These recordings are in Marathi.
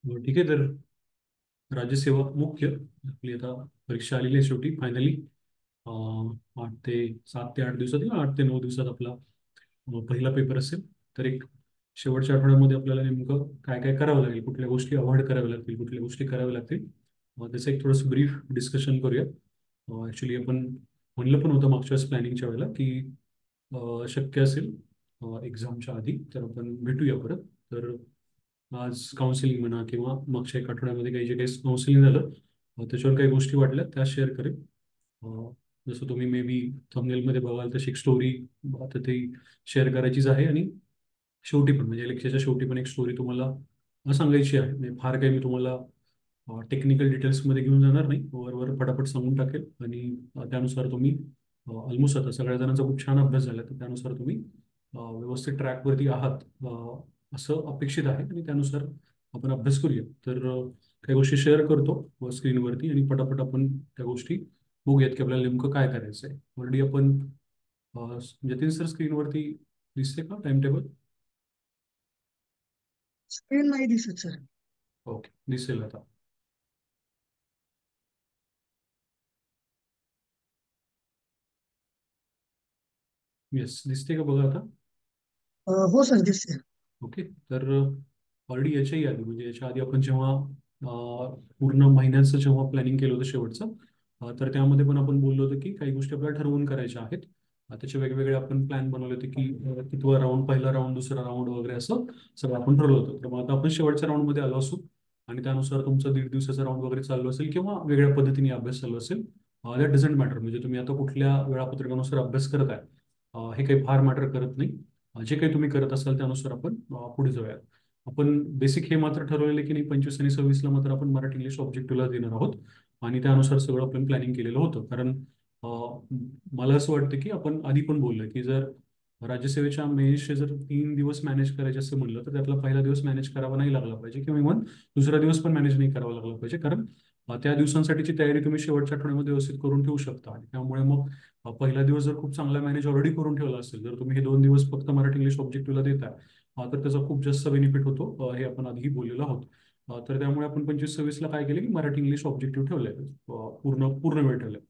ठीक आहे. तर राज्यसेवा मुख्य आपली आता परीक्षा आलेली आहे शेवटी फायनली. 7 ते 8 दिवसात किंवा 8 ते 9 दिवसात आपला पहिला पेपर असेल. तर एक शेवटच्या आठवड्यामध्ये आपल्याला नेमकं काय काय करावं लागेल, कुठल्या गोष्टी अवॉइड कराव्या लागतील, कुठल्या गोष्टी कराव्या लागतील, त्याचं एक थोडंसं ब्रीफ डिस्कशन करूया. ॲक्च्युली आपण म्हणलं पण होतं मागच्या वेळेस प्लॅनिंगच्या वेळेला की शक्य असेल एक्झामच्या आधी तर आपण भेटूया परत. तर आज काउन्सिलिंग म्हणा किंवा मागच्या एक आठवड्यामध्ये काही जे काही काउन्सिलिंग झालं त्याच्यावर काही गोष्टी वाटल्या त्या शेअर करेन. अ, जसं तुम्ही मे बी थंबनेलमध्ये बघाल तशी एक स्टोरी आता ती शेअर करायचीच आहे. आणि शेवटी पण म्हणजे लेक्चरच्या शेवटी पण एक स्टोरी तुम्हाला सांगायची आहे. म्हणजे फार काही मी तुम्हाला टेक्निकल डिटेल्समध्ये घेऊन जाणार नाही, वर फटाफट सांगून टाकेल. आणि त्यानुसार तुम्ही ऑलमोस्ट आता सगळ्या जणांचा खूप छान अभ्यास झाला तर त्यानुसार तुम्ही व्यवस्थित ट्रॅकवरती आहात असं अपेक्षित आहे. आणि त्यानुसार आपण अभ्यास करूया. तर काही गोष्टी शेअर करतो स्क्रीनवरती आणि पटापट आपण त्या गोष्टी बघूयात की आपल्याला नेमकं काय करायचं आहे. ऑलरेडी आपण जतीन सर स्क्रीनवरती दिसते का टाइम टेबल? स्क्रीन नाही दिसत सर. ओके, दिसेल आता. येस, दिसते का बघा आता? हो सर दिसते. ओके. तर ऑलरेडी याच्याही आधी म्हणजे याच्या आधी आपण जेव्हा पूर्ण महिन्याचं जेव्हा प्लॅनिंग केलं होतं शेवटचं, तर त्यामध्ये पण आपण बोललो होतो की काही गोष्टी आपल्याला ठरवून करायच्या आहेत. त्याचे वेगवेगळे आपण प्लॅन बनवले होते की कितवा राऊंड, पहिला राऊंड, दुसरा राऊंड वगैरे असं सगळं आपण ठरवलं होतं. तर मग आता आपण शेवटच्या राऊंडमध्ये आलो असू आणि त्यानुसार तुमचं 1.5 दिवसाचा राऊंड वगैरे चालू असेल किंवा वेगळ्या पद्धतीने अभ्यास चालू असेल, दॅट डझंट मॅटर. म्हणजे तुम्ही आता कुठल्या वेळापत्रकानुसार अभ्यास करत आहे हे काही फार मॅटर करत नाही. जे काही तुम्ही करत असाल त्यानुसार आपण पुढे जाऊया. आपण बेसिक हे मात्र ठरवलेलं की नाही, 25 आणि 26ला मात्र आपण मराठी इंग्लिश ऑब्जेक्टिव्हला देणार आहोत. आणि त्यानुसार सगळं आपण प्लॅनिंग केलेलं होतं. कारण मला असं वाटतं की आपण आधी पण बोललो की जर राज्यसेवेच्या मेन्सचे जर 3 दिवस मॅनेज करायचे असं म्हणलं तर त्यातला पहिला दिवस मॅनेज करावा नाही लागला पाहिजे किंवा इव्हन दुसरा दिवस पण मॅनेज नाही करावा लागला पाहिजे. कारण त्या दिवसांसाठीची तयारी तुम्ही शेवटच्या आठवड्यामध्ये व्यवस्थित करून ठेवू शकता. आणि त्यामुळे मग पहिला दिवस जर खूप चांगला मॅनेज ऑलरेडी करून ठेवला असेल, जर तुम्ही हे 2 दिवस फक्त मराठी इंग्लिश ऑब्जेक्टिव्हला देताय तर त्याचा खूप जास्त बेनिफिट होतो. हे आपण आधीही बोललेलो आहोत. तर त्यामुळे आपण 25-26ला काय केलं की मराठी इंग्लिश ऑब्जेक्टिव्ह ठेवलंय. पूर्ण पूर्ण वेळ ठेवलाय.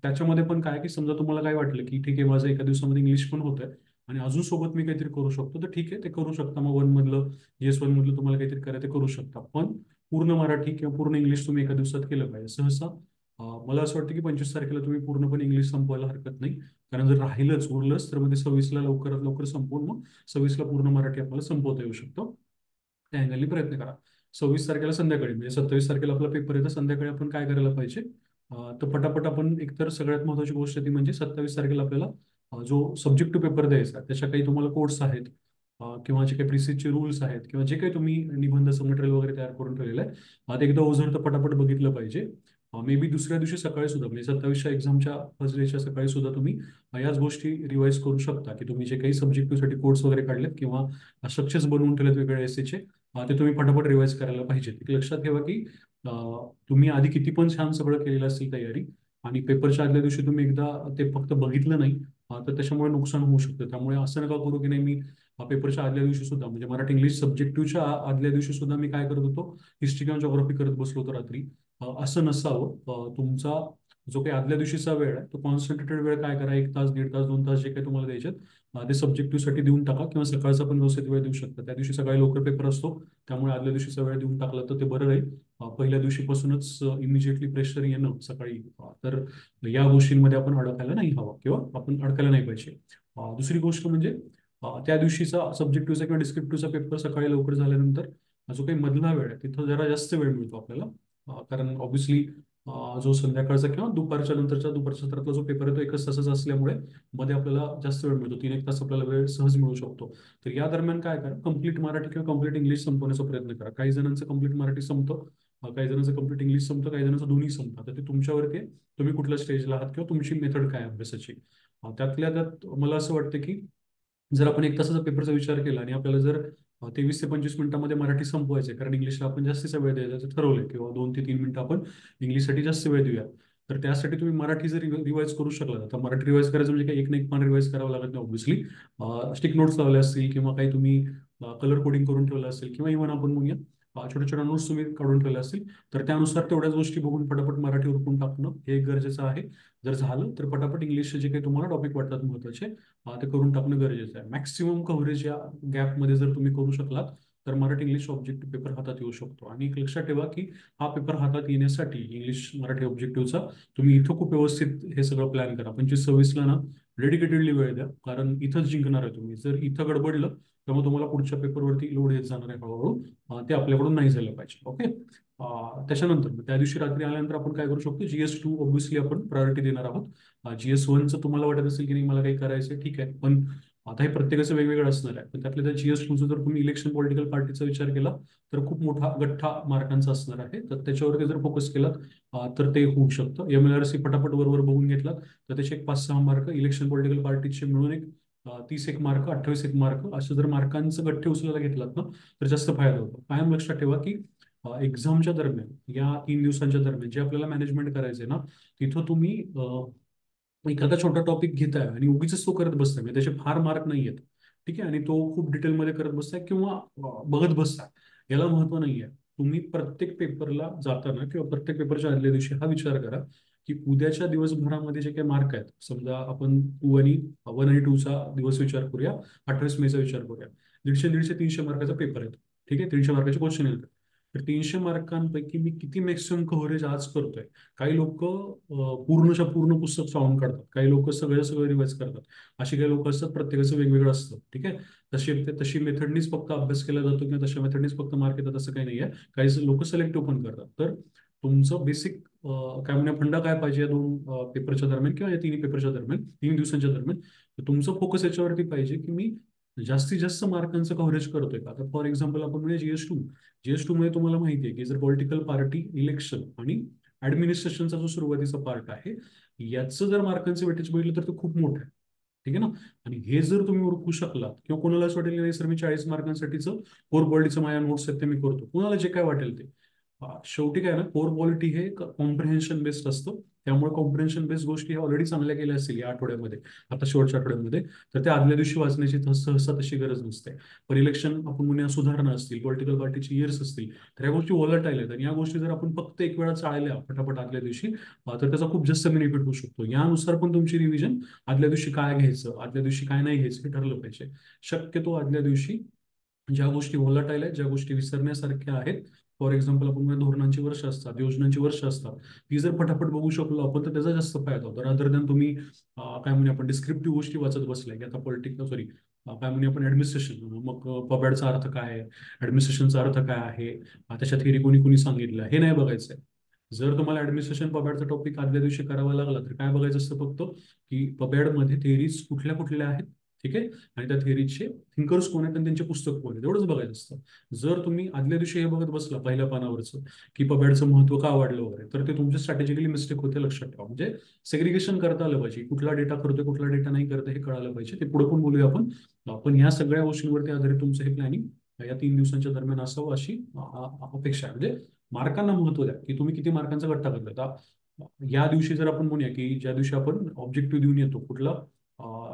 त्याच्यामध्ये पण काय की समजा तुम्हाला काय वाटलं की ठीक आहे माझं एका दिवसामध्ये इंग्लिश पण होतंय आणि अजून सोबत मी काहीतरी करू शकतो, तर ठीक आहे ते करू शकता. मग वन मधलं GS1 मधलं तुम्हाला काहीतरी करायचं ते करू शकता. पण पूर्ण मराठी किंवा पूर्ण इंग्लिश तुम्ही एका दिवसात केलं पाहिजे सहसा. मला असं वाटतं की 25 तारखेला तुम्ही पूर्णपणे इंग्लिश संपवायला हरकत नाही. कारण जर राहिलंच उरलंच तर मग ते 26ला लवकरात लवकर संपवून मग 26ला पूर्ण मराठी आपल्याला संपवता येऊ शकतो. त्या अँगलनी प्रयत्न करा. 26 तारखेला संध्याकाळी म्हणजे 27 तारखेला आपला पेपर येतं, संध्याकाळी आपण काय करायला पाहिजे? तर पटापट आपण एकतर सगळ्यात महत्त्वाची गोष्ट ती म्हणजे 27 तारखेला आपल्याला जो सब्जेक्टिव्ह पेपर द्यायचा आहे, त्याच्या काही तुम्हाला कोड्स आहेत किंवा जे काही प्रिसिजचे रूल्स आहेत किंवा जे काही तुम्ही निबंधाचं मटेरियल वगैरे तयार करून ठेवलेलं आहे ते एकदा ओझरतं पटापट बघितलं पाहिजे. मे बी दुसऱ्या दिवशी सकाळी सुद्धा म्हणजे 27च्या एक्झामच्या फर्स्ट डेच्या सकाळी सुद्धा तुम्ही याच गोष्टी रिवाईज करू शकता की तुम्ही जे काही सब्जेक्टिव्हसाठी कोर्स वगैरे काढलेत किंवा स्ट्रक्चर्स बनवून ठेवलेत वेगवेगळे एसेचे, ते तुम्ही फटाफट रिवाईज करायला पाहिजे. एक लक्षात ठेवा की तुम्ही आधी किती पण छान सगळं केलेलं असेल तयारी आणि पेपरच्या आदल्या दिवशी तुम्ही एकदा ते फक्त बघितलं नाही तर त्याच्यामुळे नुकसान होऊ शकतं. त्यामुळे असं नका करू की नाही मी पेपरच्या आदल्या दिवशी सुद्धा म्हणजे मराठी इंग्लिश सब्जेक्टिव्हच्या आदल्या दिवशी सुद्धा मी काय करत होतो, हिस्ट्री किंवा जॉग्राफी करत बसलो होतो रात्री. असं नसावं. तुमचा जो काही आदल्या दिवशीचा वेळ आहे तो कॉन्सन्ट्रेटेड वेळ काय करा, 1 तास, 1.5 तास, 2 तास जे काही तुम्हाला द्यायचे ते सब्जेक्टिव्हसाठी देऊन टाका किंवा सकाळचा पण व्यवस्थित वेळ देऊ शकता. त्या दिवशी सकाळी लवकर पेपर असतो त्यामुळे आदल्या दिवशीचा वेळ देऊन टाकला तर ते बरं राहील. पहिल्या दिवशीपासूनच इमिजिएटली प्रेशर येणं सकाळी तर या गोष्टींमध्ये आपण अडकायला नाही हवं किंवा आपण अडकायला नाही पाहिजे. दुसरी गोष्ट म्हणजे त्या दिवशीचा सब्जेक्टिव्हचा किंवा डिस्क्रिप्टिव्हचा पेपर सकाळी लवकर झाल्यानंतर जो काही मधला वेळ आहे तिथं जरा जास्त वेळ मिळतो आपल्याला. कारण ऑब्व्हियसली जो संध्याकाळचा किंवा दुपारच्या सत्रातला जो पेपर आहे तो 1च तासाचा असल्यामुळे मध्ये आपल्याला जास्त वेळ मिळतो, 3-1 तास आपल्याला वेळ सहज मिळू शकतो. तर या दरम्यान काय करा, कम्प्लीट मराठी किंवा कम्प्लीट इंग्लिश संपवण्याचा प्रयत्न करा. काही जणांचं कम्प्लीट मराठी संपतं, काही जणांचं कम्प्लीट इंग्लिश संपतं, काही जणांचं दोन्ही संपतं. तर ते तुमच्यावरती आहे, तुम्ही कुठल्या स्टेजला आहात किंवा तुमची मेथड काय आहे अभ्यासाची. त्यातल्या त्यात मला असं वाटतं की जर आपण 1 तासाचा पेपरचा विचार केला आणि आपल्याला जर 23 ते 25 मिनिटांमध्ये मराठी संपवायचे कारण इंग्लिशला आपण जास्तीचा वेळ द्यायचा ठरवलंय किंवा 2 ते 3 मिनिटं आपण इंग्लिशसाठी जास्त वेळ देऊया. तर त्यासाठी तुम्ही मराठी जर रिवाईज करू शकला तर मराठी रिवाईज करायचं म्हणजे काही एक ना एक पान रिवाईज करावं लागत नाही ऑब्व्हियसली. स्टिक नोट्स लावल्या असतील किंवा काही तुम्ही कलर कोडिंग करून ठेवलं असेल किंवा इव्हन आपण म्हणूया छोट्या छोट्या नोट्स तुम्ही काढून ठेवल्या असतील तर त्यानुसार तेवढ्याच गोष्टी बघून पटापट मराठी उरकून टाकणं हे एक गरजेचं आहे. जर झालं तर पटापट इंग्लिशचे जे काही तुम्हाला टॉपिक वाटतात महत्त्वाचे ते करून टाकणं गरजेचं आहे. मॅक्सिमम कव्हरेज या गॅपमध्ये जर तुम्ही करू शकलात तर मराठी इंग्लिश ऑब्जेक्टिव्ह पेपर हातात येऊ शकतो. आणि एक लक्षात ठेवा की हा पेपर हातात येण्यासाठी इंग्लिश मराठी ऑब्जेक्टिव्हचा तुम्ही इथं खूप व्यवस्थित हे सगळं प्लॅन करा. 25-26ला ना डेडिकेटेडली वेळ द्या, कारण इथंच जिंकणार आहे तुम्ही. जर इथं गडबडलं तर मग तुम्हाला पुढच्या पेपरवरती लोड येत जाणार आहे हळूहळू. ते आपल्याकडून नाही झालं पाहिजे. ओके. त्याच्यानंतर त्या दिवशी रात्री आल्यानंतर आपण काय करू शकतो, GS2 ऑब्व्हियसली आपण प्रायोरिटी देणार आहोत. GS1चं तुम्हाला वाटत असेल की नाही मला काही करायचं ठीक आहे, पण आता हे प्रत्येकाचं वेगवेगळं असणार आहे. पण त्यातल्या त्या GS2चं जर तुम्ही इलेक्शन पॉलिटिकल पार्टीचा विचार केला तर खूप मोठा गठ्ठा मार्कांचा असणार आहे. तर त्याच्यावरती जर फोकस केला तर ते होऊ शकतं. MLRC पटापट वरवर बघून घेतला तर त्याचे एक 5-6 मार्क इलेक्शन पॉलिटिकल पार्टीचे मिळून एक 30 मार्क, 28 मार्क असं जर मार्कांचं गठ्ठे उचलायला घेतलात ना तर जास्त फायदा होतो. कायम लक्षात ठेवा की एक्झामच्या दरम्यान या 3 दिवसांच्या दरम्यान जे आपल्याला मॅनेजमेंट करायचंय ना तिथं तुम्ही एखादा छोटा टॉपिक घेताय आणि उगीच तो करत बसताय, म्हणजे त्याचे फार मार्क नाही आहेत. ठीक आहे, आणि तो खूप डिटेलमध्ये करत बसताय किंवा बघत बसताय, याला महत्व नाही आहे. तुम्ही प्रत्येक पेपरला जाताना किंवा प्रत्येक पेपरच्या आदल्या दिवशी हा विचार करा की उद्याच्या दिवसभरामध्ये जे काही मार्क आहेत, समजा आपण 1 आणि 2चा दिवस विचार करूया, 28 मेचा विचार करूया. 150-150-300 मार्काचा पेपर आहे. ठीक आहे, 300 मार्काचे क्वेश्चन येतात. तर 300 मार्कांपैकी मी किती मॅक्सिमम कव्हरेज आज करतोय. काही लोक पूर्णच्या पूर्ण पुस्तक चाळून काढतात, काही लोक सगळं सगळं रिवाइज करतात. अशी काही लोक असतात, प्रत्येकाचं वेगवेगळं असतं. ठीक आहे, तशी मेथडनीच फक्त अभ्यास केला जातो किंवा तशा मेथडनीच फक्त मार्क येतात असं काही नाही आहे. काही लोक सिलेक्टिव्ह पण करतात. तर तुमचं बेसिक काय म्हणूया फंडा काय पाहिजे या 2 पेपरच्या दरम्यान किंवा या 3 पेपरच्या दरम्यान, 3 दिवसांच्या दरम्यान. तर तुमचं फोकस याच्यावरती पाहिजे की मी जास्तीत जास्त मार्कांचं कव्हरेज करतोय का. आता फॉर एक्झाम्पल आपण म्हणजे GS2 मध्ये तुम्हाला माहिती आहे की जर पॉलिटिकल पार्टी, इलेक्शन आणि ऍडमिनिस्ट्रेशनचा जो सुरुवातीचा पार्ट आहे याचं जर मार्कांचं वेटेज बघितलं तर ते खूप मोठं आहे. ठीक आहे ना. आणि हे जर तुम्ही ओळखू शकलात किंवा कोणाला असं वाटेल नाही सर मी 40 मार्कांसाठीचं कोर पॉलिटीचं माझ्या नोट्स आहेत ते मी करतो, कोणाला जे काय वाटेल ते. शेवटी काय ना, कोर पॉलिटी हे कॉम्प्रिहेन्शन बेस्ड असतं. त्यामुळे कॉम्प्रिहेन्शन बेस्ड गोष्टी ह्या ऑलरेडी चांगल्या केल्या असतील या आठवड्यामध्ये, आता शेवटच्या आठवड्यामध्ये, तर त्या आदल्या दिवशी वाचण्याची सहसा तशी गरज नसते. पण इलेक्शन आपण म्हणूया सुधारणा असतील, पॉलिटिकल पार्टीची इयर्स असतील, तर या गोष्टी वॉलटाईल आहेत. आणि या गोष्टी जर आपण फक्त एक वेळा चाळल्या फटाफट आदल्या दिवशी तर त्याचा खूप जास्त बेनिफिट होऊ शकतो. यानुसार पण तुमची रिव्हिजन आदल्या दिवशी काय घ्यायचं, आदल्या दिवशी काय नाही घ्यायचं हे ठरलं पाहिजे. शक्यतो आदल्या दिवशी ज्या गोष्टी व्होलाटाईल आहेत, ज्या गोष्टी विसरण्यासारख्या आहेत, फॉर एक्झाम्पल आपण म्हणूया धोरणांची वर्ष असतात, योजनांची वर्ष असतात, ती जर फटाफट बघू शकलो आपण तर त्याचा जास्त फायदा होतो. रादर दॅन तुम्ही काय म्हणूया आपण डिस्क्रिप्टिव्ह गोष्टी वाचत बसलाय की आता पॉलिटिकल सॉरी काय म्हणूया आपण ऍडमिनिस्ट्रेशन, मग पबॅडचा अर्थ काय आहे, ऍडमिनिस्ट्रेशनचा अर्थ काय आहे, त्याच्या थेरी कोणी कोणी सांगितलं हे नाही बघायचंय. जर तुम्हाला ऍडमिनिस्ट्रेशन पबॅडचा टॉपिक आदल्या दिवशी करावा लागला तर काय बघायचं असतं फक्त की पबॅडमध्ये थेरीज कुठल्या कुठल्या आहेत. ठीक आहे, आणि त्या थेरीचे थिंकर्स कोण आहेत आणि त्यांचे पुस्तक कोण आहेत एवढंच बघायचं असतं. जर तुम्ही आदल्या दिवशी हे बघत बसला पहिल्या पानावरचं की पबॅडचं महत्व का वाढलं वगैरे तर ते तुमचे स्ट्रॅटेजिकली मिस्टेक होते, लक्षात ठेवा. म्हणजे सेग्रिगेशन करता आलं पाहिजे, कुठला डेटा करतोय कुठला डेटा नाही करतोय हे कळालं पाहिजे. ते पुढे पण बोलूया आपण. पण या सगळ्या गोष्टींवरती आधारित तुमचं हे प्लॅनिंग या 3 दिवसांच्या दरम्यान असावं अशी अपेक्षा आहे. म्हणजे मार्कांना महत्व द्या की तुम्ही किती मार्कांचा गट्टा करताय. आता या दिवशी जर आपण म्हणूया की ज्या दिवशी आपण ऑब्जेक्टिव्ह देऊन येतो, कुठला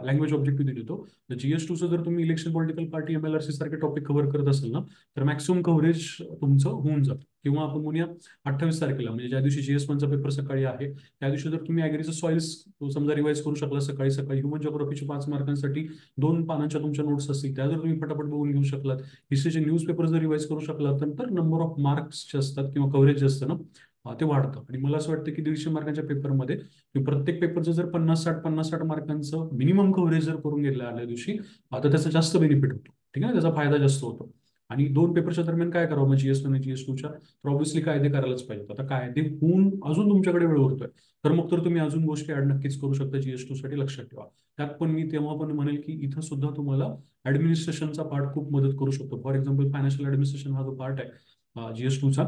लँग्वेज ऑब्जेक्टिव्ह देऊन येतो, तर GS2चं जर तुम्ही इलेक्शन पॉलिटिकल पार्टी, MLRC सारखे टॉपिक कव्हर करत असेल ना तर मॅक्सिमम कव्हरेज तुमचं होऊन जातं. किंवा आपण म्हणूया 28 तारखेला म्हणजे ज्या दिवशी GS1चा पेपर सकाळी आहे त्या दिवशी जर तुम्ही ॲग्रीचं सॉइल्स समजा रिवाइज करू शकला सकाळी सकाळी, ह्युमन जिओग्राफीचे 5 मार्कांसाठी 2 पानांच्या तुमच्या नोट्स असतील त्या जर तुम्ही फटाफट बघून घेऊ शकलात, हिस्ट्रीचे न्यूजपेपर जर रिवाइज करू शकलात तर नंबर ऑफ मार्क्स जे असतात किंवा कव्हरेज जे असतं ना ते वाढतं. आणि मला असं वाटतं की 150 मार्कांच्या पेपरमध्ये प्रत्येक पेपरचं जर 50-60 मार्कांचं मिनिमम कव्हरेज जर करून घेतलं आदल्या दिवशी तर त्याचा जास्त बेनिफिट होतो. ठीक आहे, त्याचा फायदा जास्त होतो. आणि 2 पेपरच्या दरम्यान काय करावं मग GS1 आणि GS2च्या, तर ऑब्व्हियसली कायदे करायलाच पाहिजे. आता कायदे होऊन अजून तुमच्याकडे वेळ उरतोय तर मग तर तुम्ही अजून गोष्टी ऍड नक्कीच करू शकता GS2 साठी, लक्षात ठेवा. त्यात पण मी तेव्हा पण म्हणेल की इथं सुद्धा तुम्हाला ऍडमिनिस्ट्रेशनचा पार्ट खूप मदत करू शकतो. फॉर एक्झाम्पल फायनान्शियल ऍडमिनिस्ट्रेशन हा जो पार्ट आहे GS2चा,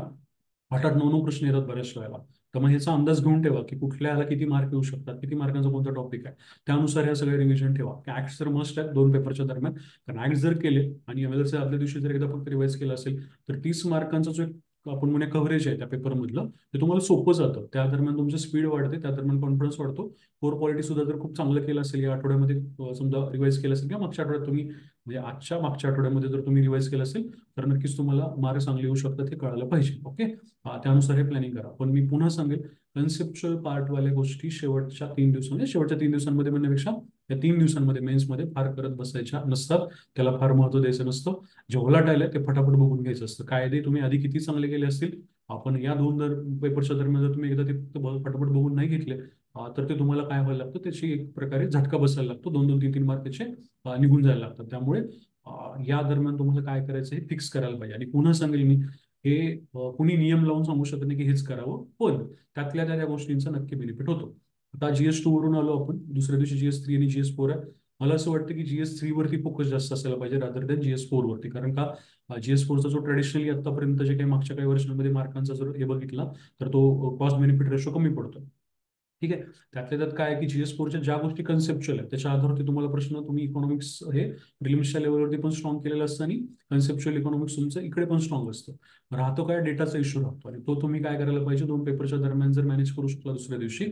8-8, 9-9 प्रश्न येतात बऱ्याच वेळेला. तर मग ह्याचा अंदाज घेऊन ठेवा की कुठल्याला किती मार्क येऊ शकतात, किती मार्कांचा कोणता टॉपिक आहे, त्यानुसार ह्या सगळ्या रिव्हिजन ठेवा. ऍक्ट तर मस्ट आहेत 2 पेपरच्या दरम्यान, कारण ऍक्ट जर केले आणि एमएलआरसी आदल्या दिवशी जर एकदा फक्त रिवाइज केला असेल तर 30 मार्कांचा जो एक आपण म्हणूया कव्हरेज आहे त्या पेपरमधलं ते तुम्हाला सोपं जातं. त्या दरम्यान तुमची स्पीड वाढते, त्या दरम्यान कॉन्फिडन्स वाढतो. कोर पॉलिटी सुद्धा जर खूप चांगलं केलं असेल या आठवड्यामध्ये समजा रिवाइज केलं असेल किंवा मागच्या आठवड्यात तुम्ही म्हणजे आजच्या मागच्या आठवड्यामध्ये जर तुम्ही रिवाईज केलं असेल तर नक्कीच तुम्हाला मार्क चांगले येऊ शकतात हे कळायला पाहिजे. ओके, त्यानुसार हे प्लॅनिंग करा. पण मी पुन्हा सांगेल, कन्सेप्च्युअल पार्टवाल्या गोष्टी शेवटच्या 3 दिवसांमध्ये, शेवटच्या 3 दिवसांमध्ये म्हणण्यापेक्षा या 3 दिवसांमध्ये मेन्समध्ये फार करत बसायच्या नसतात. त्याला फार महत्त्व द्यायचं नसतं. जे उलाट आलंय ते फटाफट बघून घ्यायचं असतं. कायदे तुम्ही आधी किती चांगले केले असतील, आपण या 2 पेपरच्या दरम्यान जर तुम्ही एकदा ते फक्त फटाफट बघून नाही घेतले, तर ते तुम्हाला काय व्हायला लागतं, त्याची एक प्रकारे झटका बसायला लागतो. 2-2, 3-3 मार्क त्याचे निघून जायला लागतात. त्यामुळे या दरम्यान तुम्हाला काय करायचं हे फिक्स करायला पाहिजे. आणि पुन्हा सांगेल मी, हे कुणी नियम लावून सांगू शकत नाही की हेच करावं, पण त्यातल्या त्या गोष्टींचा नक्की बेनिफिट होतो. आता GS2 वरून आलो आपण, दुसऱ्या दिवशी GS3 आणि GS4 आहे. मला असं वाटतं की GS3 वरती फोकस जास्त असायला पाहिजे रादर दॅन GS4 वरती. कारण का GS4चा जो ट्रेडिशनली आतापर्यंत जे काही मागच्या काही वर्षांमध्ये मार्कांचा जर हे बघितला तर तो कॉस्ट बेनिफिट रेशो कमी पडतो. ठीक आहे. त्यातल्या त्यात काय आहे की GS4च्या ज्या गोष्टी कन्सेप्च्युअल आहेत त्याच्या आधारावरती तुम्हाला प्रश्न, तुम्ही इकॉनॉमिक्स हे प्रिलिम्सच्या लेवलवरती पण स्ट्रॉंग केलेलं असतं आणि कन्सेप्च्युअल इकॉनॉमिक्स तुमचं इकडे पण स्ट्रॉंग असतं. राहतो काय, डेटाचा इश्यू राहतो आणि तो तुम्ही काय करायला पाहिजे, 2 पेपरच्या दरम्यान जर मॅनेज करू शकला दुसऱ्या दिवशी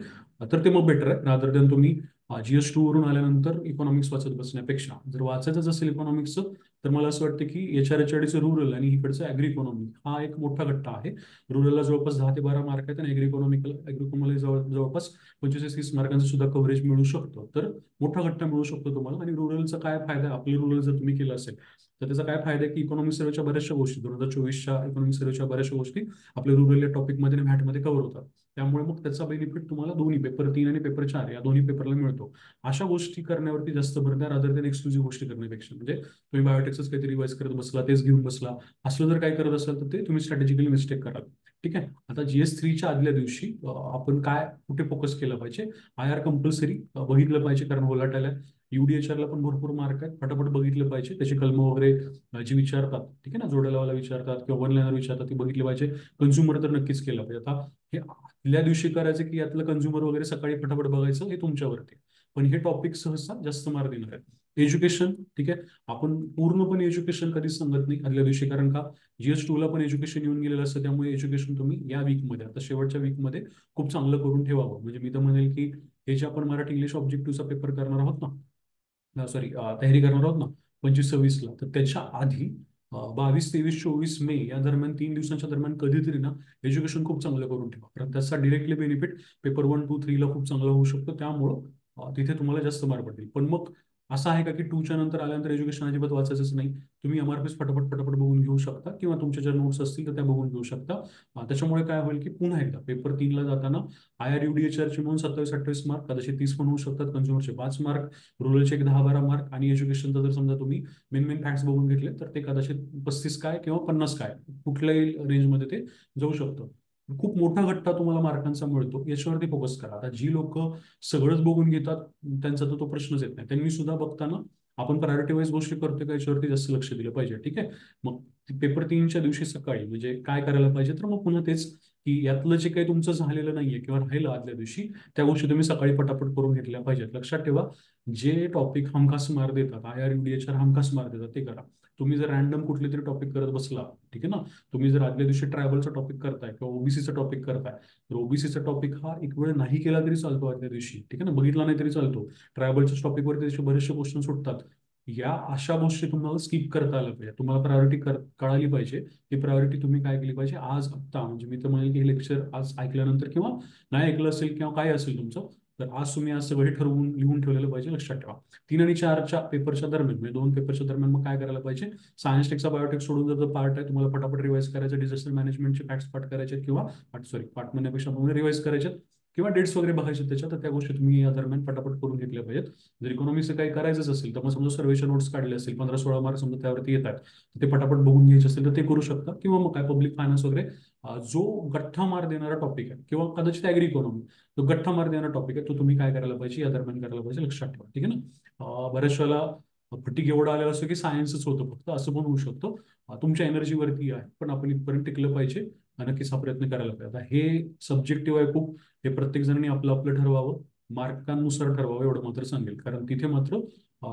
तर ते मग बेटर आहे रादर दॅन तुम्ही GS2 वरून आल्यानंतर इकॉनॉमिक्स वाचत बसण्यापेक्षा. जर वाचायचंच असेल इकॉनॉमिक्सचं तर मला असं वाटतं की HRHRDचं रूरल आणि इकडचं ॲग्री इकॉनॉमी हा एक मोठा गट्टा आहे. रूरलला जवळपास 10 ते 12 मार्क आहेत आणि ॲग्री जवळपास 25 ते 30 मार्कांचं सुद्धा कव्हरेज मिळू शकतं. तर मोठा गट्टा मिळू शकतो तुम्हाला. आणि रुरलचा काय फायदा आहे, आपलं रुरल जर तुम्ही केलं असेल तर त्याचा काय फायदा आहे की इकॉनॉमिक सर्वेच्या बऱ्याचशा गोष्टी, 2024च्या इकॉनॉमिक सर्वेच्या बऱ्याचशा गोष्टी आपल्या रुरल या टॉपिकमध्ये आणि व्हॅटमध्ये कव्हर होतात. त्यामुळे मग त्याचा बेनिफिट तुम्हाला दोन्ही पेपर 3 आणि पेपर 4 या दोन्ही पेपरला मिळतो. अशा गोष्टी करण्यावरती जास्त भर द्या रादर दॅन एक्सक्लुझिव्ह गोष्टी करण्यापेक्षा. म्हणजे तुम्ही बायोटेक्सच काहीतरी रिवाईज करत बसला, तेच घेऊन बसला, असलं जर काय करत असाल तर ते तुम्ही स्ट्रॅटेजिकली मिस्टेक कराल. ठीक आहे. आता GS3च्या आदल्या दिवशी आपण काय कुठे फोकस केला पाहिजे, IR कंपल्सरी बघितलं पाहिजे कारण व्होलाटाईल आहे. UDHRला पण भरपूर मार्क आहेत, फटाफट बघितलं पाहिजे. त्याची कलमं वगैरे जी विचारतात, ठीक आहे ना, जोड्या विचारतात किंवा वन लाईनर विचारतात, ती बघितली पाहिजे. कन्झ्युमर तर नक्कीच केलं पाहिजे. आता हे आदल्या दिवशी करायचं की यातलं कन्झ्युमर वगैरे सकाळी फटाफट बघायचं, हे तुमच्यावरती आहे. पण हे टॉपिक सहसा जास्त मार्क देणार आहेत. एज्युकेशन, ठीक आहे, आपण पूर्णपणे एज्युकेशन कधीच सांगत नाही आदल्या दिवशी, कारण का GS2ला पण एज्युकेशन येऊन गेलेलं असतं. त्यामुळे एज्युकेशन तुम्ही या वीकमध्ये, आता शेवटच्या वीकमध्ये खूप चांगलं करून ठेवावं. म्हणजे मी तर म्हणेल की हे जे आपण मराठी इंग्लिश ऑब्जेक्टिव्हचा पेपर करणार आहोत ना, सॉरी तयारी करणार आहोत ना 25-26ला, तर त्याच्या आधी 22-23-24 मे या दरम्यान 3 दिवसांच्या दरम्यान कधीतरी ना एज्युकेशन खूप चांगलं करून ठेवा. कारण त्याचा डिरेक्टली बेनिफिट पेपर 1, 2, 3ला खूप चांगला होऊ शकतो. त्यामुळं तिथे तुम्हाला जास्त मार्क पडतील. पण मग असं आहे का की 2च्या नंतर आल्यानंतर एज्युकेशन अजिबात वाचायचंच नाही? तुम्ही MRPs फटाफट फटाफट बघून घेऊ शकता किंवा तुमच्या ज्या नोट्स असतील तर त्या बघून घेऊ शकता. त्याच्यामुळे काय होईल की पुन्हा एकदा पेपर 3ला जाताना IR UDHRचे म्हणून 27-28 मार्क, कदाचित 30 पण होऊ शकतात, कन्झ्युमरचे 5 मार्क, रुरलचे एक 10-12 मार्क आणि एज्युकेशनचा जर समजा तुम्ही मेन फॅक्ट्स बघून घेतले तर ते कदाचित 35 काय किंवा 50 काय कुठल्याही रेंजमध्ये ते जाऊ शकतं. खूप मोठा गट्टा तुम्हाला मार्कांचा मिळतो, याच्यावरती फोकस करा. आता जी लोक सगळंच बघून घेतात त्यांचा तर तो प्रश्नच येत नाही. त्यांनी सुद्धा बघताना आपण प्रायोरिटी वाईज गोष्टी करतोय का याच्यावरती जास्त लक्ष दिलं पाहिजे. ठीक आहे. मग पेपर 3च्या दिवशी सकाळी म्हणजे काय करायला पाहिजे, तर मग पुन्हा तेच की यातलं जे काही तुमचं झालेलं नाहीये किंवा राहिलं आदल्या दिवशी, त्या गोष्टी तुम्ही सकाळी पटापट करून घेतल्या पाहिजेत. लक्षात ठेवा, जे टॉपिक हमखास मार्क देतात, IR UDHR हमखास मार्क देतात, ते करा. तुम्ही जर रॅन्डम कुठले तरी टॉपिक करत बसला, ठीक आहे ना, तुम्ही जर आदल्या दिवशी ट्रायबलचा टॉपिक करताय किंवा OBCचा टॉपिक करताय, तर OBCचा टॉपिक हा एक वेळ नाही केला तरी चालतो आदल्या दिवशी, ठीक आहे ना, बघितला नाही तरी चालतो. ट्रायबलच्या टॉपिकवरती त्याचे बरेचसे क्वेश्चन सुटतात. या अशा गोष्टी तुम्हाला स्किप करता आल्या पाहिजे. तुम्हाला प्रायोरिटी कळाली पाहिजे. ती प्रायोरिटी तुम्ही काय केली पाहिजे आज आत्ता. म्हणजे मी तर म्हणेल की हे लेक्चर आज ऐकल्यानंतर किंवा नाही ऐकलं असेल किंवा काय असेल तुमचं, तर आज तुम्ही आज सगळे ठरवून लिहून ठेवलेलं पाहिजे. लक्षात ठेवा, 3 आणि 4च्या पेपरच्या दरम्यान, म्हणजे 2 पेपरच्या दरम्यान मग काय करायला पाहिजे, सायन्स टेकचा बायोटेक सोडून जर पार्ट आहे तुम्हाला फटाफट रिवाईज करायचं, डिझास्टर मॅनेजमेंटचे फॅक्ट्स पाठ करायचे किंवा पाठ म्हणण्यापेक्षा रिवाईज करायचे किंवा डेट्स वगैरे बघायचे त्याच्यात, तर त्या गोष्टी तुम्ही या दरम्यान फटाफट करून घेतल्या पाहिजेत. जर इकॉनॉमिक्सचं काही करायचंच असेल तर मग समजा सर्वेच्या नोट्स काढले असेल, 15-16 मार्क समजा त्यावरती येतात, ते फटाफट बघून घ्यायचे असेल तर ते करू शकता. किंवा मग काय पब्लिक फायनान्स वगैरे जो गठ्ठा मार देणारा टॉपिक आहे किंवा कदाचित ॲग्री इकॉनॉमी, तो गठ्ठा मार देणारा टॉपिक आहे, तो तुम्ही काय करायला पाहिजे या दरम्यान करायला पाहिजे. लक्षात ठेवा. ठीक आहे ना. बऱ्याच वेळेला फटीक एवढं आलेलं असतं की सायन्सच होतं फक्त, असं पण होऊ शकतं. तुमच्या एनर्जीवरती आहे, पण आपण इथपर्यंत टिकलं पाहिजे. नक्कीच हा प्रयत्न करायला पाहिजे. आता हे सब्जेक्टिव्ह आहे खूप, हे प्रत्येक जणांनी आपलं आपलं ठरवावं, मार्कांनुसार ठरवावं एवढं मात्र सांगेल. कारण तिथे मात्र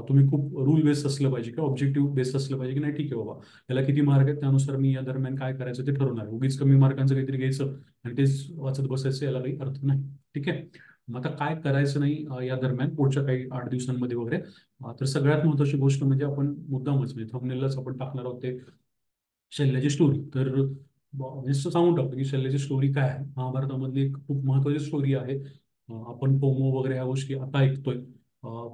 तुम्ही खूप रूल बेस्ड असलं पाहिजे किंवा ऑब्जेक्टिव्ह बेस्ड असलं पाहिजे की नाही, ठीक आहे बाबा याला किती मार्क आहेत त्यानुसार मी या दरम्यान काय करायचं ते ठरवणार. उगीच कमी मार्कांचं काहीतरी घ्यायचं आणि तेच वाचत बसायचं, याला काही अर्थ नाही. ठीक आहे. मग आता काय करायचं नाही या दरम्यान पुढच्या काही 8 दिवसांमध्ये वगैरे. तर सगळ्यात महत्त्वाची गोष्ट म्हणजे आपण मुद्दामच म्हणजे थंबनेललाच आपण टाकणार आहोत ते शल्यची स्टोरी. तर नुसतं सांगून टाकतो की शल्यची स्टोरी काय आहे. महाभारतामधली एक खूप महत्त्वाची स्टोरी आहे. आपण पोमो वगैरे ह्या गोष्टी आता ऐकतोय.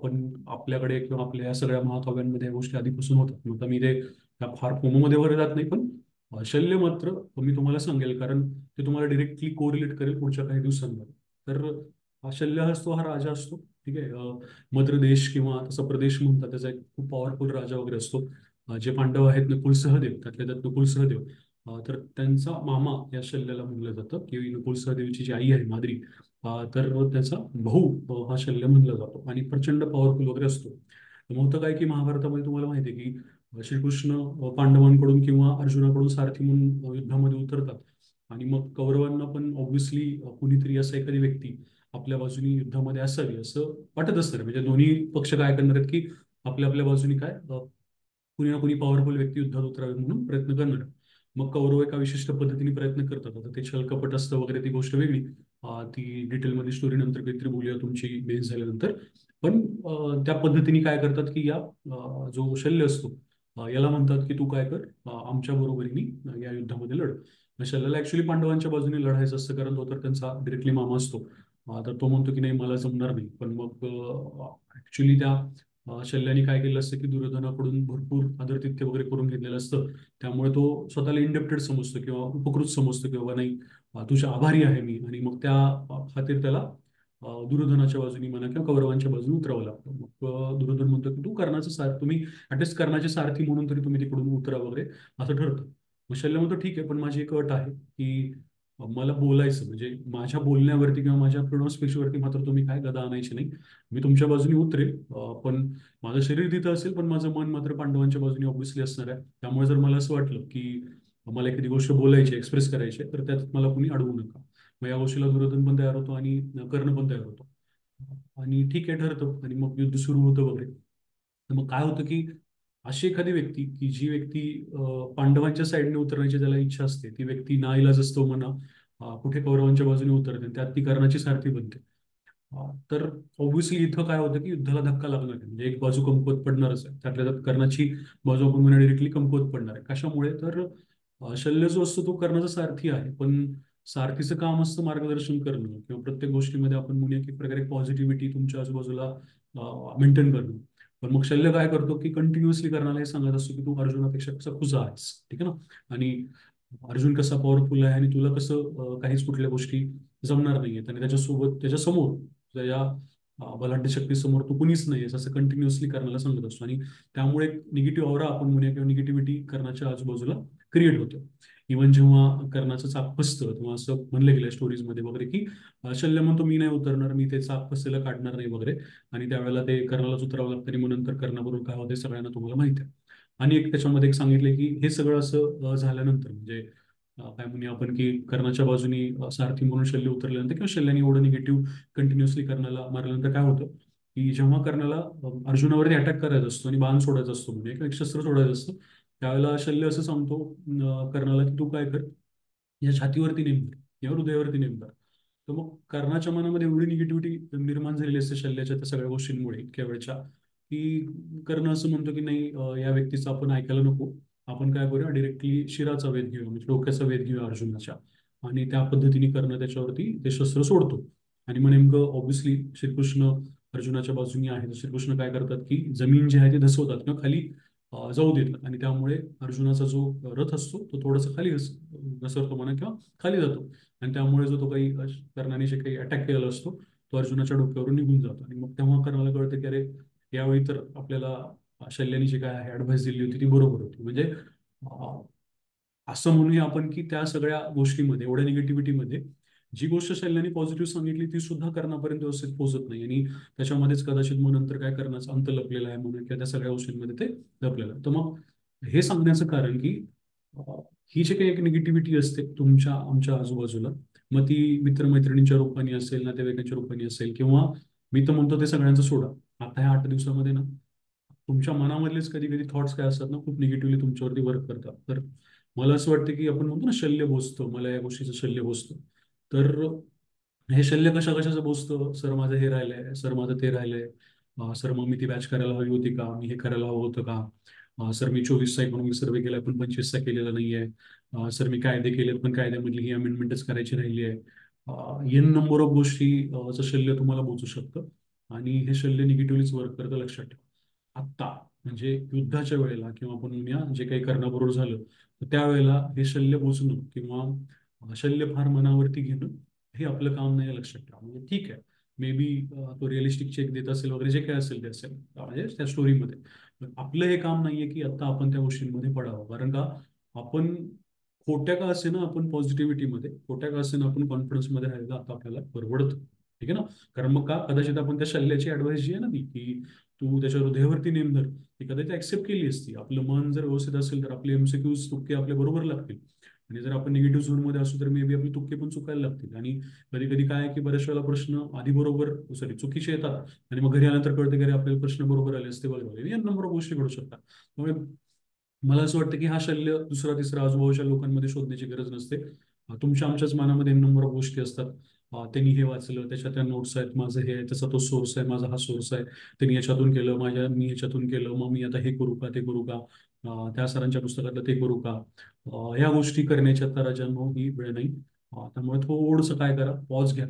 पण आपल्याकडे किंवा आपल्या या सगळ्या महाकाव्यांमध्ये या गोष्टी आधीपासून होतात. मग आता मी ते त्या फार पोमोमध्ये वगैरे जात नाही, पण शल्य मात्र मी तुम्हाला सांगेल, कारण ते तुम्हाला डिरेक्टली कोरिलेट करेल पुढच्या काही दिवसांमध्ये. तर हा शल्य असतो, हा राजा असतो. ठीक आहे. मद्र देश किंवा तसा प्रदेश म्हणतात, त्याचा एक खूप पॉवरफुल राजा वगैरे असतो. जे पांडव आहेत नकुल सहदेव, त्यातल्या त्यात नकुल सहदेव. तर त्यांचा मामा या शल्याला म्हणलं जातं, की नकुल सहदेवची जी आई आहे माद्री, तर त्याचा भाऊ हा शल्य म्हणला जातो आणि प्रचंड पॉवरफुल वगैरे असतो. तर मग होतं काय की महाभारतामध्ये तुम्हाला माहिती आहे की श्रीकृष्ण पांडवांकडून किंवा अर्जुनाकडून सारथी म्हणून युद्धामध्ये उतरतात. आणि मग कौरवांना पण ऑब्व्हियसली कुणीतरी असा एखादी व्यक्ती आपल्या बाजूनी युद्धामध्ये असावी असं वाटत असतं. म्हणजे दोन्ही पक्ष काय करणार आहेत की आपल्या आपल्या बाजूनी काय कुणी ना कुणी पॉवरफुल व्यक्ती युद्धात उतरावे म्हणून प्रयत्न करणार. मग कौरव एका विशिष्ट पद्धतीने प्रयत्न करतात. आता ते छलकपट असतं वगैरे ती गोष्ट वेगळी. ती डिटेलमध्ये स्टोरी नंतर काहीतरी बोलूया तुमची बेस झाल्यानंतर. पण त्या पद्धतीने काय करतात की या जो शल्य असतो याला म्हणतात की तू काय कर, आमच्या बरोबरीने या युद्धामध्ये लढ. मग शल्यला ऍक्च्युली पांडवांच्या बाजूने लढायचं असतं, कारण तो तर त्यांचा डिरेक्टली मामा असतो. तर तो म्हणतो की नाही, मला जमणार नाही. पण मग ऍक्च्युली त्या शल्याने काय केलं असतं की दुर्योधनाकडून भरपूर आदरातिथ्य वगैरे करून घेतलेलं असतं. त्यामुळे तो स्वतःला इंडेप्टेड समजतो किंवा उपकृत समजतो की बाबा नाही, तुझ्या आभारी आहे मी. आणि मग त्या खातीर त्याला दुर्योधनाच्या बाजूनी म्हणा किंवा कौरवांच्या बाजूने उतरावं लागतं. मग दुर्योधन म्हणतो की तू कर्णाचं सार तुम्ही ऍटलिस्ट कर्णाचे सारथी म्हणून तरी तुम्ही तिकडून उतरा वगैरे, असं ठरतं. मग शल्य म्हणतो ठीक आहे, पण माझी एक अट आहे की मला बोलायचं म्हणजे माझ्या बोलण्यावरती किंवा माझ्या पूर्ण स्पीचवरती मात्र तुम्ही काय गदा आणायची नाही. मी तुमच्या बाजूने उतरेल, पण माझं शरीर तिथं असेल, पण माझं मन मात्र पांडवांच्या बाजूने ऑब्व्हियसली असणार आहे. त्यामुळे जर मला असं वाटलं की मला एखादी गोष्ट बोलायची, एक्सप्रेस करायची आहे, तर त्यात मला कुणी अडवू नका. मग या गोष्टीला दुर्योधन पण तयार होतो आणि कर्ण पण तयार होतो. आणि ठीक आहे, ठरतं. आणि मग युद्ध सुरू होतं वगैरे. तर मग काय होतं की अशी एखादी व्यक्ती की जी व्यक्ती पांडवांच्या साईडने उतरण्याची त्याला इच्छा असते, ती व्यक्ती नाईलाज असतो म्हणा, कुठे कौरवांच्या बाजूने उतरते, त्यात ती कर्णाची सारथी बनते. तर ऑब्व्हियसली इथं काय होतं की युद्धाला धक्का लागणार आहे. म्हणजे एक बाजू कमकुवत पडणारच आहे. त्यातल्या त्यात कर्णाची बाजू आपण म्हणा डिरेक्टली कमकुवत पडणार आहे. कशामुळे तर शल्य जो असतो तो कर्णाचा सारथी आहे, पण सारथीचं काम असतं मार्गदर्शन करणं किंवा प्रत्येक गोष्टीमध्ये आपण म्हणूया की एक प्रकारे पॉझिटिव्हिटी तुमच्या आजूबाजूला मेंटेन करणं. पण मग शल्य काय करतो की कंटिन्युअसली कर्णाला हे सांगत असतो की तू अर्जुनापेक्षा कसा खुजा आहेस, ठीक आहे ना. आणि अर्जुन कसा पॉवरफुल आहे आणि तुला कसं काहीच कुठल्या गोष्टी जमणार नाहीयेत, आणि त्याच्यासोबत त्याच्यासमोर त्याच्या बलाढ्य शक्तीसमोर तू कुणीच नाही असं कंटिन्युअसली कर्णाला सांगत असतो. आणि त्यामुळे निगेटिव्ह ऑरा आपण म्हणूया किंवा निगेटिव्हिटी कर्णाच्या आजूबाजूला क्रिएट होतं. इव्हन जेव्हा कर्णाचं चाक फसतं तेव्हा असं म्हणलं गेलं स्टोरीजमध्ये वगैरे की शल्य म्हणतो मी नाही उतरणार, मी ते चाक फसलेलं काढणार नाही वगैरे. आणि त्यावेळेला ते कर्णालाच उतरावं लागतं आणि मग नंतर कर्णाबरोबर काय होते सगळ्यांना तुम्हाला माहिती आहे. आणि एक त्याच्यामध्ये एक सांगितलं की हे सगळं असं झाल्यानंतर म्हणजे काय म्हणूया आपण की कर्णाच्या बाजूनी सारथी म्हणून शल्य उतरल्यानंतर किंवा शल्याने एवढं निगेटिव्ह कंटिन्युअसली कर्णाला मारल्यानंतर काय होतं की जेव्हा कर्णाला अर्जुनावरती अटॅक करायचा असतो आणि बाण सोडायचा असतो म्हणजे किंवा एक शस्त्र सोडायचं असतं, त्यावेळेला शल्य असं सांगतो कर्णाला की तू काय कर, या छातीवरती नेमकर या हृदयावरती नेमकर. तर मग कर्णाच्या मनामध्ये एवढी निगेटिव्हिटी निर्माण झालेली असते शल्याच्या त्या सगळ्या गोष्टींमुळे इतक्या वेळच्या, की कर्ण असं म्हणतो की नाही, या व्यक्तीचं आपण ऐकायला नको. आपण काय करूया, डिरेक्टली शिराचा वेध घेऊया म्हणजे डोक्याचा वेध घेऊया अर्जुनाच्या. आणि त्या पद्धतीने कर्ण त्याच्यावरती ते शस्त्र सोडतो. आणि मग नेमकं ऑब्व्हियसली श्रीकृष्ण अर्जुनाच्या बाजूनी आहे, तर श्रीकृष्ण काय करतात की जमीन जी आहे ती धसवतात किंवा खाली जाऊ देतात. आणि त्यामुळे अर्जुनाचा जो रथ असतो तो थोडासा खाली घसरतो म्हणा किंवा खाली जातो. आणि त्यामुळे जो तो काही कर्णाने जे काही अटॅक केलेला असतो तो अर्जुनाच्या डोक्यावरून निघून जातो. आणि मग तेव्हा कर्णाला कळतं की अरे, यावेळी तर आपल्याला शल्याने जी काय ऍडवाइस दिली होती ती बरोबर होती. म्हणजे अं, असं म्हणूया आपण की त्या सगळ्या गोष्टीमध्ये एवढ्या निगेटिव्हिटीमध्ये जी गोष्ट शल्याने पॉझिटिव्ह सांगितली ती सुद्धा कर्णापर्यंत व्यवस्थित पोहोचत नाही. आणि त्याच्यामध्येच कदाचित मग नंतर काय करण्याचा अंत लपलेला आहे म्हणून किंवा त्या सगळ्या गोष्टींमध्ये ते लपलेलं आहे. तर मग हे सांगण्याचं कारण की अं, ही जी काही एक निगेटिव्हिटी असते तुमच्या आमच्या आजूबाजूला, मग ती मित्रमैत्रिणींच्या रूपाने असेल, नातेवाईकांच्या रूपाने असेल, किंवा मी तर म्हणतो ते सगळ्यांचं सोडा. आता ह्या 8 दिवसामध्ये ना तुमच्या मनामधलेच कधी कधी थॉट्स काय असतात ना, खूप निगेटिव्हली तुमच्यावरती वर्क करतात. तर मला असं वाटतं की आपण म्हणतो ना शल्य भोसतं, मला या गोष्टीचं शल्य भोसतं. तर हे शल्य कशा कशाचं बोचतं, सर माझं हे राहिलंय, सर माझं ते राहिलंय, सर मग मी ती बॅच करायला हवी होती का, मी हे करायला हवं होतं का, सर मी 24चा इकॉनॉमिक सर्वे केला पण 25चा केलेला नाहीये, सर मी कायदे केलेत पण कायद्यामधली ही अमेंडमेंटच करायची राहिली आहे. एन नंबर ऑफ गोष्टी चं शल्य तुम्हाला बोचू शकतं आणि हे शल्य निगेटिव्हलीच वर्क करतं, लक्षात ठेवा. आत्ता म्हणजे युद्धाच्या वेळेला किंवा आपण म्हणूया जे काही करण्याबरोबर झालं तर त्यावेळेला हे शल्य बोचणं किंवा शल्य फार मनावरती घेणं हे आपलं काम नाही आहे, लक्षात ठेवा. म्हणजे ठीक आहे, मे बी तो रिअलिस्टिक चेक देत असेल वगैरे, जे काय असेल ते असेल म्हणजे त्या स्टोरीमध्ये. पण आपलं हे काम नाहीये की आता आपण त्या गोष्टींमध्ये पडावं, कारण का आपण खोट्या का असे ना आपण पॉझिटिव्हिटीमध्ये, खोट्या का असे ना आपण कॉन्फिडन्समध्ये राहायला आता आपल्याला परवडतं. ठीक आहे ना. कारण मग का कदाचित आपण त्या शल्याची ऍडवाइस जी आहे ना ती की तू त्याच्या हृदयावरती नेम धर, ती कदाचित ऍक्सेप्ट केली असती. आपलं मन जर व्यवस्थित असेल तर आपले एमसीक्यूज तुक्के आपले बरोबर लागतील. आणि जर आपण निगेटिव्ह झोनमध्ये असू तर मे बी आपले तुक्के पण चुकायला लागतील. आणि कधी कधी काय आहे की बऱ्याच वेळेला प्रश्न आधी बरोबर, सॉरी, चुकीचे येतात आणि मग घरी आल्यानंतर कळते की अरे आपल्याला प्रश्न बरोबर आले असते वगैरे, या नंबर ऑफ गोष्टी घडू शकतात. त्यामुळे मला असं वाटतं की हा शल्य दुसरा तिसरा आजूबाजूच्या लोकांमध्ये शोधण्याची गरज नसते. तुमच्या आमच्याच मनामध्ये नंबर ऑफ गोष्टी असतात. त्यांनी हे वाचलं, त्याच्या त्या नोट्स आहेत, माझं हे आहे, त्याचा तो सोर्स आहे, माझा हा सोर्स आहे, त्यांनी याच्यातून केलं, मी याच्यातून केलं, मग मी आता हे करू का ते करू का, त्या सरांच्या पुस्तकातलं ते करू का, या गोष्टी करण्याच्या तर राजांनो ही वेळ नाही. त्यामुळे थोडंसं काय करा, पॉज घ्या,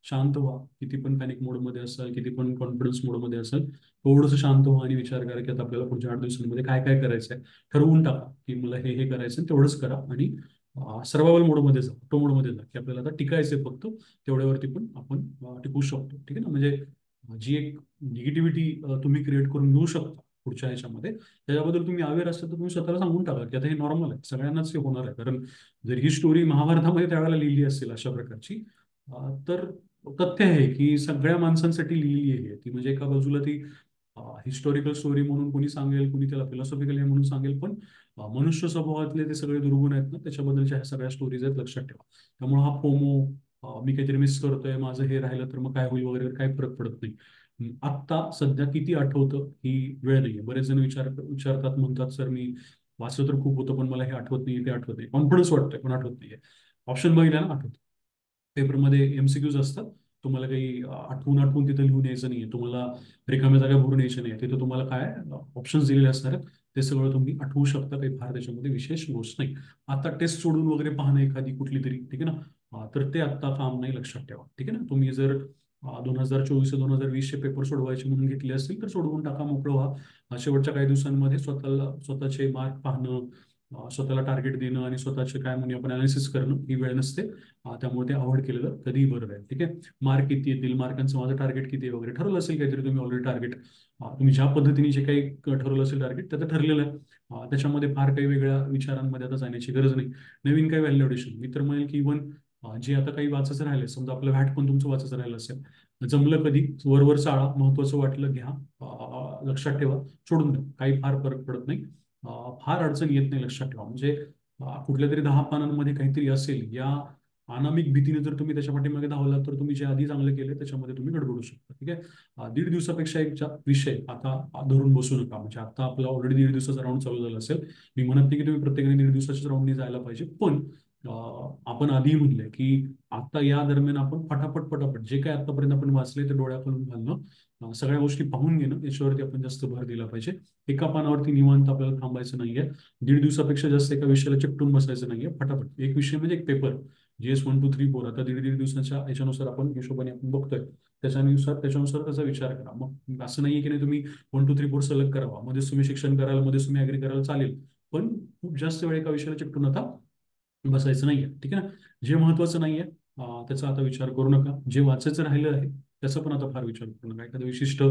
शांत व्हा. किती पण पॅनिक मोडमध्ये असाल, किती पण कॉन्फिडन्स मोडमध्ये असाल, थोडंसं शांत व्हा आणि विचार करा की आता आपल्याला पुढच्या 8 दिवसांमध्ये काय काय करायचं आहे. ठरवून टाका की मला हे करायचं, तेवढंच करा. आणि सर्वायवल मोडमध्ये जा, ऑटो मोडमध्ये जा, की आपल्याला आता टिकायचंय फक्त, तेवढ्यावरती पण आपण टिकू शकतो. ठीक आहे ना. म्हणजे जी एक निगेटिव्हिटी तुम्ही क्रिएट करून घेऊ शकता पुढच्या ह्याच्यामध्ये, त्याच्याबद्दल तुम्ही अवेअर असाल तर तुम्ही स्वतःला सांगून टाका की आता हे नॉर्मल आहे, सगळ्यांनाच हे होणार आहे. कारण जर ही स्टोरी महाभारतामध्ये त्यावेळेला लिहिली असेल अशा प्रकारची, तर तथ्य आहे की सगळ्या माणसांसाठी लिहिली आहे ती. म्हणजे एका बाजूला ती हिस्टॉरिकल स्टोरी म्हणून कोणी सांगेल, कोणी त्याला फिलॉसॉफिकल हे म्हणून सांगेल, पण मनुष्य स्वभावातले ते सगळे दुर्गुण आहेत ना, त्याच्याबद्दलच्या ह्या सगळ्या स्टोरीज आहेत, लक्षात ठेवा. त्यामुळे हा फोमो, मी काहीतरी मिस करतोय, माझं हे राहिलं तर मग काय होईल वगैरे, काही फरक पडत नाही. आत्ता सध्या किती आठवतं ही वेळ नाहीये. बरेच जण विचारतात, म्हणतात सर मी वाचलं तर खूप होतं पण मला हे आठवत नाही, ते आठवत नाही, कॉन्फिडन्स वाटतोय पण आठवत नाहीये. ऑप्शन बघितला ना, आठवत. पेपरमध्ये एमसीक्यूज असतात, तुम्हाला काही आठवून आठवून तिथे लिहून यायचं नाहीये, तुम्हाला रिकाम्या जागा भरून यायच्या नाही. तिथे तुम्हाला काय ऑप्शन्स दिलेले असणार आहेत, ते सगळं तुम्ही आठवू शकता. काही फार त्याच्यामध्ये विशेष गोष्ट नाही. आता टेस्ट सोडून वगैरे पाहणं एखादी कुठली तरी, ठीक आहे ना, तर ते आता काम नाही, लक्षात ठेवा. ठीक आहे ना. तुम्ही जर 2024 2020चे पेपर सोडवायचे म्हणून घेतले असतील तर सोडवून टाका, मोकळं व्हा. शेवटच्या काही दिवसांमध्ये स्वतःचे मार्क पाहणं, स्वतःला टार्गेट देणं आणि स्वतःचे काय म्हणून आपण अनालिसिस करणं ही वेळ नसते. त्यामुळे ते अवॉइड केलेलं कधीही बरं आहे. ठीक आहे. मार्क किती येतील, मार्कांचं माझं टार्गेट किती आहे वगैरे ठरवलं असेल काहीतरी तुम्ही ऑलरेडी टार्गेट, तुम्ही ज्या पद्धतीने जे काही ठरवलं असेल टार्गेट त्याचं ठरलेलं आहे. त्याच्यामध्ये फार काही वेगळ्या विचारांमध्ये आता जाण्याची गरज नाही. नवीन काही व्हॅलिडेशन मी तर म्हणेल की इव्हन जे आता काही वाचायचं राहिले, समजा आपलं व्हॅट पण तुमचं वाचायचं राहिलं असेल, जमलं कधी वरवर चाळा, महत्वाचं वाटलं घ्या, लक्षात ठेवा, सोडून द्या, काही फार फरक पडत नाही. फार अडचण येत नाही, लक्षात ठेवा. म्हणजे कुठल्या तरी 10 पानांमध्ये काहीतरी असेल या अनामिक भीतीने जर तुम्ही त्याच्या पाठीमागे धावला तर तुम्ही जे आधी चांगलं केलं त्याच्यामध्ये तुम्ही गडबडू शकता. ठीक आहे. 1.5 दिवसापेक्षा एक विषय आता धरून बसू नका. म्हणजे आता आपला ऑलरेडी 1.5 दिवसाचा राऊंड चालू झाला असेल. मी म्हणत नाही की तुम्ही प्रत्येकाने 1.5 दिवसाच्या राऊंडने जायला पाहिजे, पण आपण आधी म्हणलंय की आता या दरम्यान आपण पटापट पटापट जे काय आतापर्यंत आपण वाचले ते डोळ्याखालून घालणं, सगळ्या गोष्टी पाहून घेणं, याच्यावरती आपण जास्त भर दिला पाहिजे. एका पानावरती निवांत आपल्याला थांबायचं नाहीये. 1.5 दिवसापेक्षा जास्त एका विषयाला चिकटून बसायचं नाहीये. फटाफट एक विषय म्हणजे एक पेपर, जीएस 1 2 3 4, आता 1.5 दिवसाच्या याच्यानुसार आपण हिशोबाने आपण बघतोय, त्याच्यानुसार त्याचा विचार करा. मग असं नाहीये की नाही तुम्ही 1 2 3 4 सलग करावा, मध्येच तुम्ही शिक्षण करायला, मध्येच तुम्ही ऍग्री करायला चालेल, पण खूप जास्त वेळ एका विषयाला चिकटून आता बसायचं नाहीये. ठीक आहे ना. जे महत्वाचं नाहीये त्याचा आता विचार करू नका. जे वाचायचं राहिलं आहे त्याचा पण आता फार विचार करू नका. एखादं विशिष्ट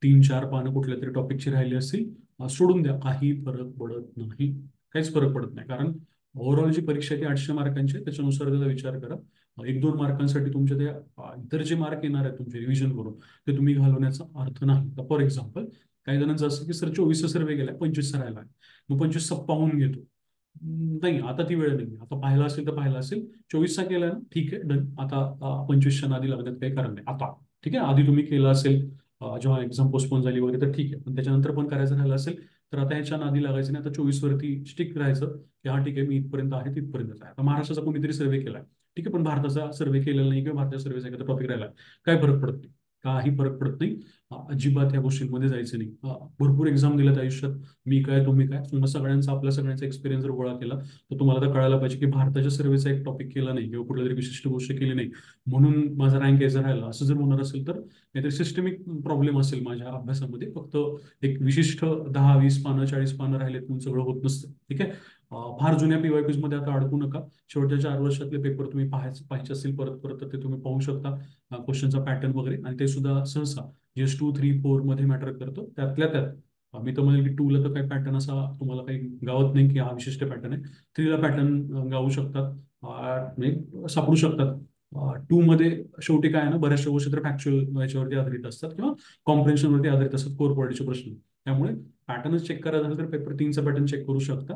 3 4 पानं कुठल्या तरी टॉपिकची राहिली असतील, सोडून द्या, काही फरक पडत नाही. काहीच फरक पडत नाही. कारण ओव्हरऑल जी परीक्षा आहे ती 800 मार्कांची आहे, त्याच्यानुसार त्याचा विचार करा. 1 2 मार्कांसाठी तुमच्या त्या इतर जे मार्क येणार आहेत तुमचे रिव्हिजन करून, ते तुम्ही घालवण्याचा अर्थ नाही. फॉर एक्झाम्पल, काही जणांचं असं की सर 24 सर्वे गेलाय, 25 राहिला आहे, मग 25 पाहून घेतो. नाही, आता ती वेळ नाही. आता पाहिला असेल तर पाहिला असेल, 24चा केला ना, ठीक आहे, डन. आता 25च्या नादी लागण्यात काही कारण नाही आता. ठीक आहे. आधी तुम्ही केलं असेल जेव्हा एक्झाम पोस्टपोन झाली वगैरे तर ठीक आहे, पण त्याच्यानंतर पण करायचं राहिलं असेल तर आता ह्याच्या नादी लागायचं नाही. आता 24 वरती स्टिक राहायचं की हा ठीक आहे, मी इथपर्यंत आहे तिथपर्यंत आहे. आता महाराष्ट्राचा कोणीतरी सर्व्हे केलाय, ठीक आहे, पण भारताचा सर्व्हे केलेला नाही किंवा भारताच्या सर्व्हेचा एखादा टॉपिक राहिला, काय फरक पडत नाही, काही फरक पडत नाही. अजिबात या गोष्टींमध्ये जायचं नाही. भरपूर एक्झाम दिल्यात आयुष्यात, मी काय तुम्ही काय, तुम्हाला सगळ्यांचा आपल्या सगळ्यांचा एक्सपिरियन्स जर गोळा केला तर तुम्हाला तर कळायला पाहिजे की भारताच्या सर्व्हेचा एक टॉपिक केला नाही किंवा कुठल्या तरी विशिष्ट गोष्ट केली नाही म्हणून माझा रँक यायचा राहिला, असं जर होणार असेल तर नाहीतर सिस्टमिक प्रॉब्लेम असेल माझ्या अभ्यासामध्ये. फक्त एक विशिष्ट 10-20 पानं 40 पानं राहिलेत म्हणून सगळं होत नसतं, ठीक आहे. फार जुन्या पीवायक्यूज मध्ये आता अडकू नका. शेवटच्या 4 वर्षातले पेपर तुम्ही पाहायचे असेल परत परत तर ते तुम्ही पाहू शकता, क्वेश्चनचा पॅटर्न वगैरे, आणि ते सुद्धा सहसा जेस 2, 3, 4 मध्ये मॅटर करतो. त्यातल्या त्यात मी तर म्हणेल की 2ला तर काही पॅटर्न असा तुम्हाला काही गावत नाही की हा विशिष्ट पॅटर्न आहे. 3ला पॅटर्न गावू शकतात, म्हणजे सापडू शकतात. 2 मध्ये शेवटी काय आहे ना, बऱ्याचशा गोष्टी तर फॅक्च्युअल याच्यावरती आधारित असतात किंवा कॉम्प्रेन्शनवरती आधारित असतात, कोर क्वालिटीचे प्रश्न. त्यामुळे पॅटर्नच चेक करायचा झालं तर पेपर 3चा पॅटर्न चेक करू शकता,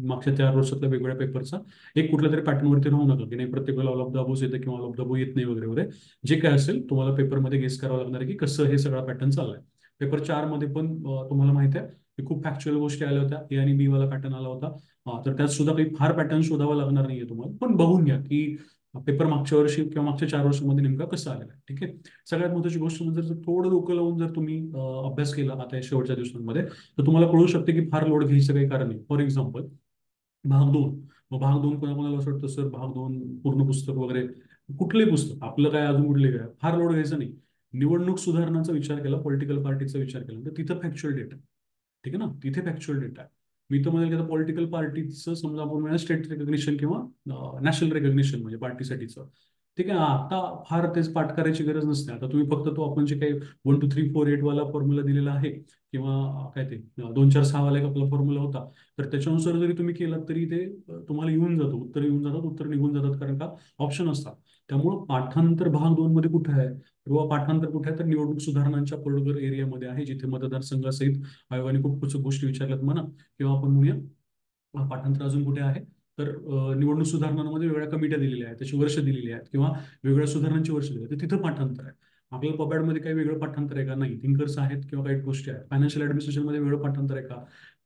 मागच्या 4 वर्षातल्या वेगवेगळ्या पेपरचा. एक कुठल्या तरी पॅटर्नवरती राहू नका की नाही प्रत्येक वेळेला ऑल ऑफ द अबोव्ह येतं किंवा ऑल ऑफ द अबोव्ह येत नाही वगैरे वगैरे. जे काय असेल तुम्हाला पेपरमध्ये गेस करावं लागणार आहे की कसं हे सगळा पॅटर्न चाललाय. पेपर 4 मध्ये पण तुम्हाला माहिती आहे की खूप फॅक्च्युअल गोष्टी आल्या होत्या, ए आणि बी वाला पॅटर्न आला होता. तर त्यात सुद्धा काही फार पॅटर्न शोधावा लागणार नाहीये तुम्हाला, पण बघून घ्या की पेपर मागच्या वर्षी किंवा मागच्या 4 वर्षामध्ये नेमका कसा आलेला आहे, ठीक आहे. सगळ्यात महत्त्वाची गोष्ट म्हणजे जर थोडं डोकं लावून जर तुम्ही अभ्यास केला आता या शेवटच्या दिवसांमध्ये तर तुम्हाला कळू शकते की फार लोड घ्यायचं काही कारण नाही. फॉर एक्झाम्पल भाग 2, मग भाग 2 कोणाकोणाला असं वाटतं सर भाग 2 पूर्ण पुस्तक वगैरे, कुठलंही पुस्तक आपलं काय अजून कुठले काय फार लोड घ्यायचं नाही. निवडणूक सुधारणाचा विचार केला, पॉलिटिकल पार्टीचा विचार केला तर तिथं फॅक्च्युअल डेटा, ठीक आहे ना, तिथे फॅक्च्युअल डेटा आहे. मी तर म्हणेल की आता पॉलिटिकल पार्टीचं समजा आपण स्टेट रिकग्निशन किंवा नॅशनल रिकग्निशन म्हणजे पार्टीसाठीचं, ठीक आहे. आता फार तेच पाठ करायची गरज नसते. आता तुम्ही फक्त तो आपण जे काही 1, 2, 3, 4, 8 वाला फॉर्म्युला दिलेला आहे किंवा काय ते 2, 4, 6 वाला एक आपला फॉर्म्युला होता, तर त्याच्यानुसार जरी तुम्ही केलं तरी ते तुम्हाला येऊन जातं, उत्तर येऊन जातात, उत्तर निघून जातात, कारण का ऑप्शन असतात. त्यामुळं पाठांतर भाग 2 मध्ये कुठे आहे किंवा पाठांतर कुठे आहे तर निवडणूक सुधारणांच्या पडोगर एरियामध्ये आहे, जिथे मतदारसंघासहित आयोगाने खूप खूप गोष्टी विचारल्यात म्हणा, किंवा आपण म्हणूया पाठांतर अजून कुठे आहे तर निवडणूक सुधारणांमध्ये वेगळ्या कमिट्या दिलेल्या आहेत, त्याची वर्ष दिलेली आहेत किंवा वेगळ्या सुधारणांची वर्ष दिली आहेत, तर तिथं पाठांतर आहे. आपल्या पबॅडमध्ये काही वेगळं पाठांतर आहे का? नाही. थिंकर्स आहेत किंवा काही गोष्टी आहेत. फायनान्शियल ऍडमिनिस्ट्रेशन मध्ये वेगळं पाठांतर आहे का?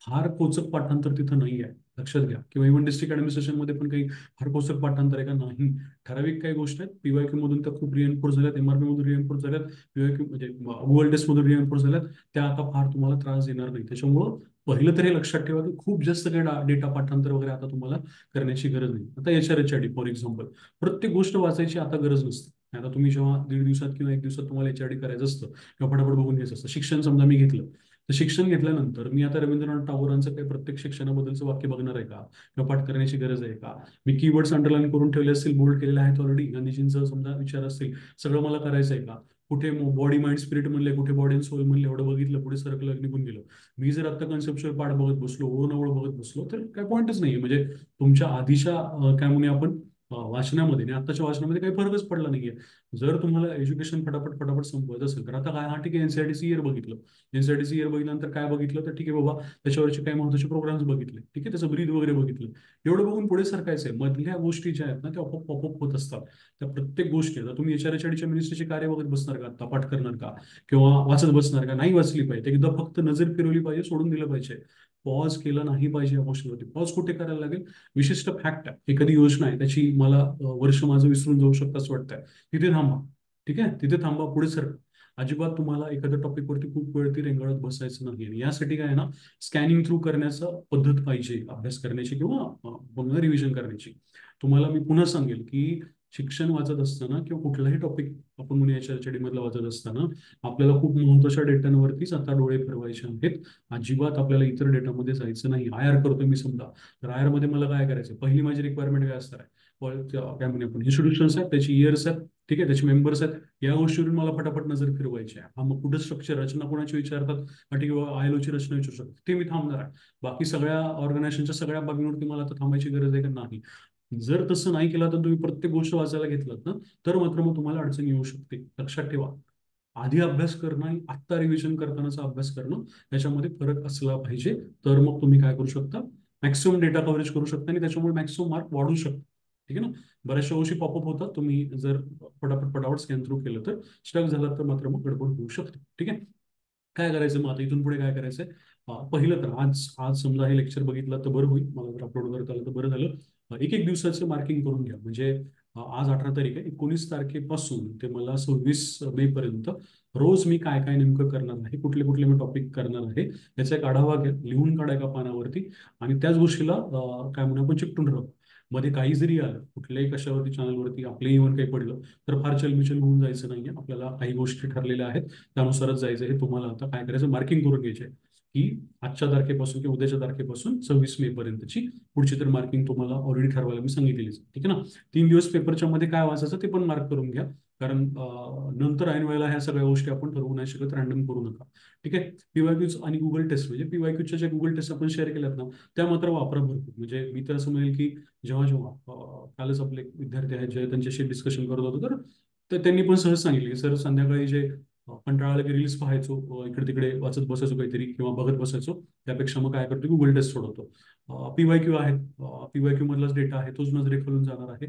फार कोचक पाठांतर तिथं नाही आहे, लक्षात घ्या. किंवा इव्हन डिस्ट्रिक्ट ऍडमिनिस्ट्रेशन मध्ये पण काही फार कोचक पाठांतर आहे का? नाही. ठराविक काही गोष्टी आहेत, पीवायक्यू मधून त्या खूप रिएन्फोर्स झाल्यात, एमआरपी मधून रिएन्फोर्स झाल्यात, पीवायक्यू म्हणजे गुगल टेस्ट मधून रिएन्फोर्स झाल्यात, त्या आता फार तुम्हाला त्रास देणार नाही. त्याच्यामुळं पहिलं तर हे लक्षात ठेवा की खूप जास्त काही डेटा पाठांतर वगैरे आता तुम्हाला करण्याची गरज नाही. आता HRHID फॉर एक्झाम्पल, प्रत्येक गोष्ट वाचायची आता गरज नसते. आता तुम्ही जेव्हा 1.5 दिवसात किंवा 1 दिवसात तुम्हाला HRD करायचं असतं किंवा फटाफट बघून घ्यायचं असतं, शिक्षण समजा मी घेतलं, तर शिक्षण घेतल्यानंतर मी आता रवींद्रनाथ टागोरांचं काही प्रत्येक शिक्षणाबद्दलचं वाक्य बघणार आहे का किंवा पाठ करण्याची गरज आहे का? मी कीवर्ड्स अंडरलाईन करून ठेवले असतील, बोल्ड केलेले आहेत ऑलरेडी, गांधीजींचं समजा विचार असतील, सगळं मला करायचं आहे का? कुठे बॉडी माइंड स्पिरिट म्हणले, कुठे बॉडी अँड सोल म्हणले, एवढं बघितलं, पुढे सरकलं, निघून गेलं. मी जर आता कन्सेप्च्युअल पार्ट बघत बसलो, ओळख बघत बसलो, तर काय पॉईंटच नाही. म्हणजे तुमच्या आधीच्या काय म्हणूया आपण वाचनामध्ये आणि आत्ताच्या वाचनामध्ये काही फरकच पडला नाहीये. जर तुम्हाला एज्युकेशन फटाफट फटाफट संपवायचं असेल तर आता काय, हा ठीक आहे, एनसीआरटीसी इयर बघितलं, एनसीआरटीसी इयर बघितल्यानंतर काय बघितलं तर ठीक आहे बाबा, त्याच्यावरचे काही महत्त्वाचे प्रोग्राम्स बघितले, ठीक आहे, त्याचं ब्रीद वगैरे बघितलं, एवढं बघून पुढे सरकायचंय. मधल्या गोष्टी ज्या आहेत ना त्या पॉपअप होत असतात. त्या प्रत्येक गोष्टी, आता तुम्ही HRHIDच्या मिनिस्ट्रीचे कार्य बघत बसणार का, आता पाठ करणार का किंवा वाचत बसणार का? नाही वाचली पाहिजे, एकदा फक्त नजर फिरवली पाहिजे, सोडून दिलं पाहिजे. पॉज केला नाही पाहिजे या गोष्टीवरती. पॉज कुठे करायला लागेल? विशिष्ट फॅक्ट आहे, एखादी योजना आहे, त्याची मला वर्ष माझं विसरून जाऊ शकतं असं वाटतंय, तिथे थांबा, ठीक आहे, तिथे थांबा, पुढे सर. अजिबात तुम्हाला एखाद्या टॉपिक वरती खूप वेळ ती रेंगाळत बसायचं नाही. आणि यासाठी काय आहे ना, स्कॅनिंग थ्रू करण्याचं पद्धत पाहिजे अभ्यास करण्याची किंवा रिव्हिजन करण्याची. तुम्हाला मी पुन्हा सांगेल की शिक्षण वाचत असताना किंवा कुठलाही टॉपिक आपण म्हणूया HRHID मधला वाचत असताना आपल्याला खूप महत्वाच्या डेटांवरतीच आता डोळे फिरवायचे आहेत. अजिबात आपल्याला इतर डेटामध्ये जायचं नाही. IR करतोय मी समजा, तर IR मध्ये मला काय करायचं, पहिली माझी रिक्वायरमेंट काय असणार आहे, काय म्हणूया आपण इन्स्टिट्यूशन्स आहेत, त्याची इयर्स आहेत, ठीक आहे, त्याचे मेंबर्स आहेत, या गोष्टीवरून मला फटाफट नजर फिरवायची आहे. हा, मग कुठं स्ट्रक्चर रचना कोणाची विचारतात, ठीक आहे, ILO ची रचना विचारू शकतो, ते मी थांबणार आहे. बाकी सगळ्या ऑर्गनायझेशनच्या सगळ्या बाबींवरती मला आता थांबायची गरज आहे का? नाही. जर तसं नाही केलं तर तुम्ही प्रत्येक गोष्ट वाचायला घेतलात ना, तर मात्र मग तुम्हाला अडचण येऊ शकते. लक्षात ठेवा, आधी अभ्यास करणं आणि आत्ता रिव्हिजन करतानाचा अभ्यास करणं याच्यामध्ये फरक असला पाहिजे. तर मग तुम्ही काय करू शकता, मॅक्सिमम डेटा कव्हरेज करू शकता आणि त्याच्यामुळे मॅक्सिमम मार्क वाढू शकतो, ठीक आहे ना. बऱ्याचशा गोष्टी पॉपअप होतात, तुम्ही जर फटाफट फटाफट स्कॅन थ्रू केलं तर स्टक झाला तर मात्र मग गडबड होऊ शकते, ठीक आहे. काय करायचं मग आता इथून पुढे काय करायचंय, पहिलं तर आज आज समजा हे लेक्चर बघितलं तर बरं होईल, मला जर अपलोड करता आलं तर बरं झालं. एक एक दिवसाचं मार्किंग करून घ्या. म्हणजे आज 18 तारीख आहे, 19 तारखेपासून ते मला 26 मे पर्यंत रोज मी काय काय नेमकं करणार आहे, कुठले कुठले मी टॉपिक करणार आहे, याचा एक आढावा घ्या, लिहून काढा एका पानावरती. आणि त्याच गोष्टीला काय म्हणून आपण चिकटून राहू. मध्ये काही जरी आलं कुठल्याही कशावरती चॅनलवरती आपले इव्हन काही पडलं तर फार चलबिचल होऊन जायचं नाहीये. आपल्याला काही गोष्टी ठरलेल्या आहेत, त्यानुसारच जायचं. हे तुम्हाला आता काय करायचं, मार्किंग करून घ्यायचे की आजच्या तारखेपासून किंवा उद्याच्या तारखेपासून 26 मे पर्यंतची पुढची तर मार्किंग तुम्हाला ऑलरेडी ठरवायला मी सांगितलेलीच, ठीक आहे ना. 3 दिवस पेपरच्या मध्ये काय वाचायचं ते पण मार्क करून घ्या. कारण नंतर ऐन वेळेला ह्या सगळ्या गोष्टी आपण ठरवू नाही शकत, रॅन्डम करू नका. ठीक आहे. पीवायक्यूज आणि गुगल टेस्ट, म्हणजे पीवायक्यूच्या ज्या गुगल टेस्ट आपण शेअर केल्यात ना, त्या मात्र वापरा भरपूर. म्हणजे मी तर असं म्हणेल की जेव्हा जेव्हा कालच आपले एक विद्यार्थी आहेत जे त्यांच्याशी डिस्कशन करत होतो, तर त्यांनी पण सहज सांगितले की सर संध्याकाळी जे कंटाळा आला की रील्स पाहायचो, इकडे तिकडे वाचत बसायचो काहीतरी किंवा बघत बसायचो, त्यापेक्षा मग काय करतो, गुगल टेस्ट सोडवतो. पीवायक्यू आहे, पीवायक्यू मधलाच डेटा आहे, तोच नजरेखालून जाणार आहे.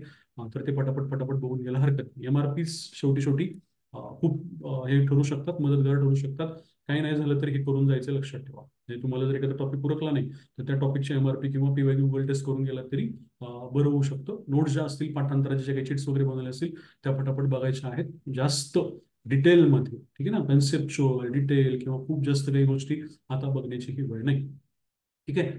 तर ते पटापट पटापट बघून घ्यायला हरकत नाही. MRP शेवटी शेवटी खूप हे ठरू शकतात, मदतगार ठरू शकतात. काही नाही झालं तर हे करून जायचं, लक्षात ठेवा. म्हणजे तुम्हाला जर एखादा टॉपिक उरकला नाही तर त्या टॉपिकचे MRP किंवा पीवायक्यू गुगल टेस्ट करून गेला तरी बरं होऊ शकतं. नोट्स ज्या असतील, पाठांतराचे जे काही चिट्स वगैरे बनवले असतील, त्या पटापट बघायच्या आहेत. जास्त डिटेलमध्ये, ठीक आहे ना, कन्सेप्च्युअल डिटेल किंवा खूप जास्त काही गोष्टी आता बघण्याची ही वेळ नाही. ठीक आहे.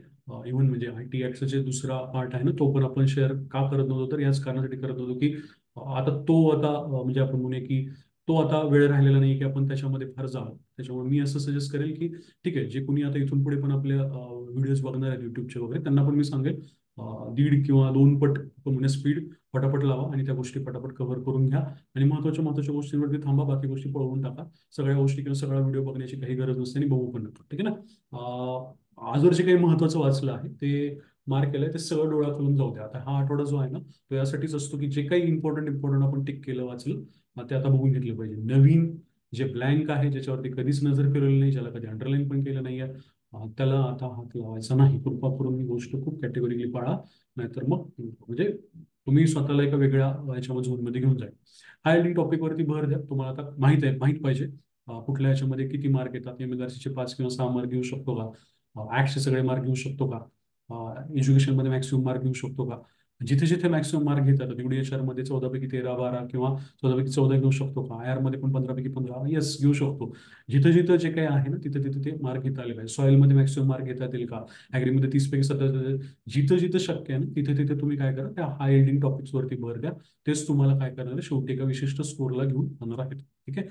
इव्हन म्हणजे IT ऍक्टचा जे दुसरा पार्ट आहे ना, तो पण आपण शेअर का करत नव्हतो, तर याच कारणासाठी करत नव्हतो की म्हणजे आपण म्हणूया की तो आता वेळ राहिलेला नाही की आपण त्याच्यामध्ये फार जावं. त्याच्यामुळे मी असं सजेस्ट करेल की ठीक आहे, जे कोणी आता इथून पुढे पण आपल्या व्हिडिओज बघणार आहेत युट्यूबचे वगैरे, त्यांना पण मी सांगेल 1.5 किंवा 2 पट आपण म्हणजे स्पीड पटापट लावा आणि त्या गोष्टी पटापट कव्हर करून घ्या. आणि महत्त्वाच्या महत्त्वाच्या गोष्टींवरती थांबा, बाकी गोष्टी पळवून टाका. सगळ्या गोष्टी किंवा सगळा व्हिडिओ बघण्याची काही गरज नसते आणि बघू पण नका, ठीक आहे ना. आजवर जे काही महत्त्वाचं वाचलं आहे ते मार्क केलंय, ते सगळं डोळ्याखालून जाऊ द्या. आता हा आठवडा जो आहे ना, तो यासाठीच असतो की जे काही इम्पॉर्टंट आपण टिक केलं, वाचलं, ते आता बघून घेतलं पाहिजे. नवीन जे ब्लँक आहे, ज्याच्यावरती कधीच नजर फिरवली नाही, ज्याला कधी अंडरलाईन पण केलं नाहीये, त्याला आता हात लावायचा नाही. कृपा करून ही गोष्ट खूप कॅटेगोरिकली पाळा, नाहीतर मग म्हणजे तुम्ही स्वतःला एका वेगळ्या याच्यामध्ये झोनमध्ये घेऊन जाईल. हा एल्डिंग टॉपिकवरती भर द्या. तुम्हाला आता माहित पाहिजे कुठल्या याच्यामध्ये किती मार्क येतात. MLRC 5 किंवा 6 मार्क घेऊ शकतो का, ऍक्टचे सगळे मार्क घेऊ शकतो का, एज्युकेशन मध्ये मॅक्सिमम मार्क घेऊ शकतो का. जिथे जिथे मॅक्सिमम मार्क घेतात, UDHR मध्ये 14 पैकी 13 12 किंवा 14 पैकी 14 घेऊ शकतो का, IR मध्ये पण 15 पैकी 15, येस घेऊ शकतो. जिथं जिथं जे काही आहे ना, तिथे तिथे ते मार्क घेता आले पाहिजे. सॉइल मध्ये मॅक्सिमम मार्क घेता येतील का, ऍग्रीमध्ये 30 पैकी 17, जिथं जिथं शक्य आहे ना, तिथे तिथे तुम्ही काय करा, त्या हाय एल्डिंग टॉपिक्स वरती भर द्या. तेच तुम्हाला काय करणार आहे, शेवटी एका विशिष्ट स्कोरला घेऊन जाणार आहेत. ठीक आहे.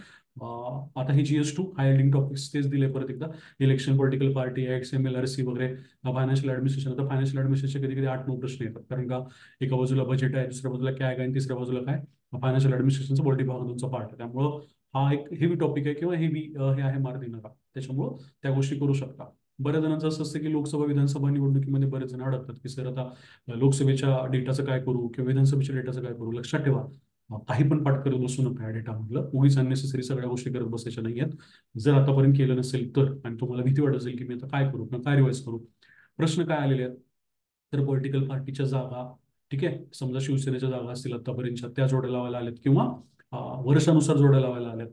आता हे GS2 हाय एल्डिंग टॉपिक्स तेच दिले परत एकदा. Election, political party act, MLRC वगैरे, फायनान्शियल ऍडमिनिस्ट्रेशन. आता फायनान्शियल ऍडमिनिस्ट्रेशन कधी कधी 8-9 प्रश्न येतात, कारण का एका बाजूला बजेट आहे, दुसऱ्या बाजूला काय आहे आणि तिसऱ्या बाजूला काय, फायनान्शियल ऍडमिनिस्ट्रेशनचा पॉलिटी भाग 2चा पार्ट आहे. त्यामुळं हा एक हेवी टॉपिक आहे किंवा हेवी हे आहे मार्क देणारा. त्याच्यामुळं त्या गोष्टी करू शकता. बऱ्याच जणांचं असं असतं की लोकसभा विधानसभा निवडणुकीमध्ये बरेच जण अडकतात की सर आता लोकसभेच्या डेटाचं काय करू किंवा विधानसभेच्या डेटाचं काय करू. लक्षात ठेवा, काही पण पाठ करत बसू नका. या डेटा मधलं उगीच अननेसेसरी सगळ्या गोष्टी करत बसायच्या नाही आहेत. जर आतापर्यंत केलं नसेल तर, आणि तुम्हाला भीती वाटत असेल की मी आता काय करू किंवा काय रिवाइज करू, प्रश्न काय आलेले आहेत, तर पॉलिटिकल पार्टीच्या जागा, ठीक आहे, समजा शिवसेनेच्या जागा असतील आतापर्यंतच्या, त्या जोड्या लावायला आल्यात किंवा वर्षानुसार जोड्या लावायला आल्यात,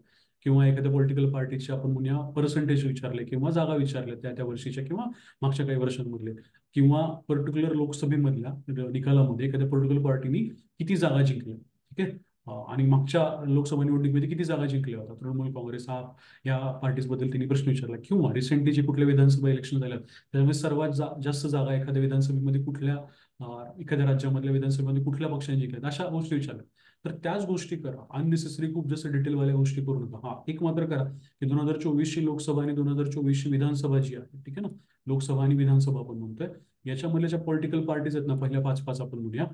किंवा एखाद्या पॉलिटिकल पार्टीचे आपण म्हणूया पर्सेंटेज विचारले किंवा जागा विचारल्या त्या त्या वर्षीच्या किंवा मागच्या काही वर्षांमधले, किंवा पर्टिक्युलर लोकसभेमधल्या निकालामध्ये एखाद्या पॉलिटिकल पार्टीनी किती जागा जिंकल्या, ठीक आहे. आणि मागच्या लोकसभा निवडणुकीमध्ये किती जागा जिंकल्या होत्या, तृणमूल काँग्रेस हा या पार्टीज बद्दल त्यांनी प्रश्न विचारला. किंवा रिसेंटली जे कुठल्या विधानसभा इलेक्शन झाल्यात त्याच्यामध्ये सर्वात जास्त जागा एखाद्या विधानसभेमध्ये कुठल्या एखाद्या राज्यामधल्या विधानसभेमध्ये कुठल्या पक्षाने जिंकल्यात, अशा गोष्टी विचारल्या. तर त्याच गोष्टी करा. अननेसेसरी खूप जास्त डिटेलवाल्या गोष्टी करू नका. हा एक मात्र करा की 2024ची लोकसभा आणि 2024ची विधानसभा जी आहे, ठीक आहे ना, लोकसभा आणि विधानसभा आपण म्हणतोय, याच्यामधल्या ज्या पॉलिटिकल पार्टीज आहेत ना, पहिल्या 5-5 आपण म्हणूया,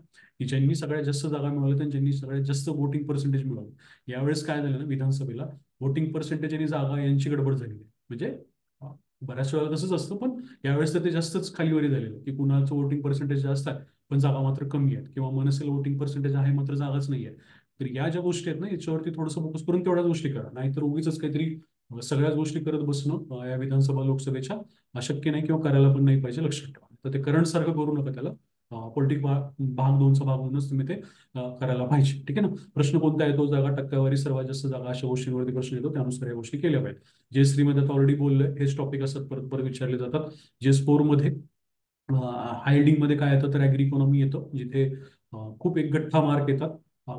की ज्यांनी सगळ्यात जास्त जागा मिळवल्या आणि ज्यांनी सगळ्यात जास्त वोटिंग पर्सेंटेज मिळवलं. यावेळेस काय झालं ना, विधानसभेला वोटिंग पर्सेंटेज आणि जागा यांची गडबड झालेली आहे. म्हणजे बऱ्याच वेळा तसंच असतं, पण यावेळेस तर ते जास्तच खालीवरी झालेलं आहे की कुणाचं वोटिंग पर्सेंटेज जास्त आहे पण जागा मात्र कमी आहेत, किंवा मनसेल वोटिंग पर्सेंटेज आहे मात्र जागाच नाही आहे. तर या ज्या गोष्टी आहेत ना, याच्यावरती थोडंसं फोकस करून तेवढ्याच गोष्टी करा. नाहीतर उगीच काहीतरी सगळ्याच गोष्टी करत बसणं या विधानसभा लोकसभेच्या अशक्य नाही किंवा करायला पण नाही पाहिजे, लक्षात ठेवा. तर ते करंट सारखं करू नका त्याला. पॉलिटिक भाग दोनचा भाग म्हणूनच तुम्ही ते करायला पाहिजे. ठीक आहे ना. प्रश्न कोणता येतो, जागा टक्केवारी, सर्वात जास्त जागा, अशा गोष्टींवरती प्रश्न येतो. त्यानुसार या गोष्टी केल्या पाहिजेत. JS3 मध्ये आता ऑलरेडी बोललोय, हेच टॉपिक असतात परत परत विचारले जातात. JS4 मध्ये हायडिंग मध्ये काय येतं तर ऍग्री इकॉनॉमी येतं, जिथे खूप एक गठ्ठा मार्क येतात.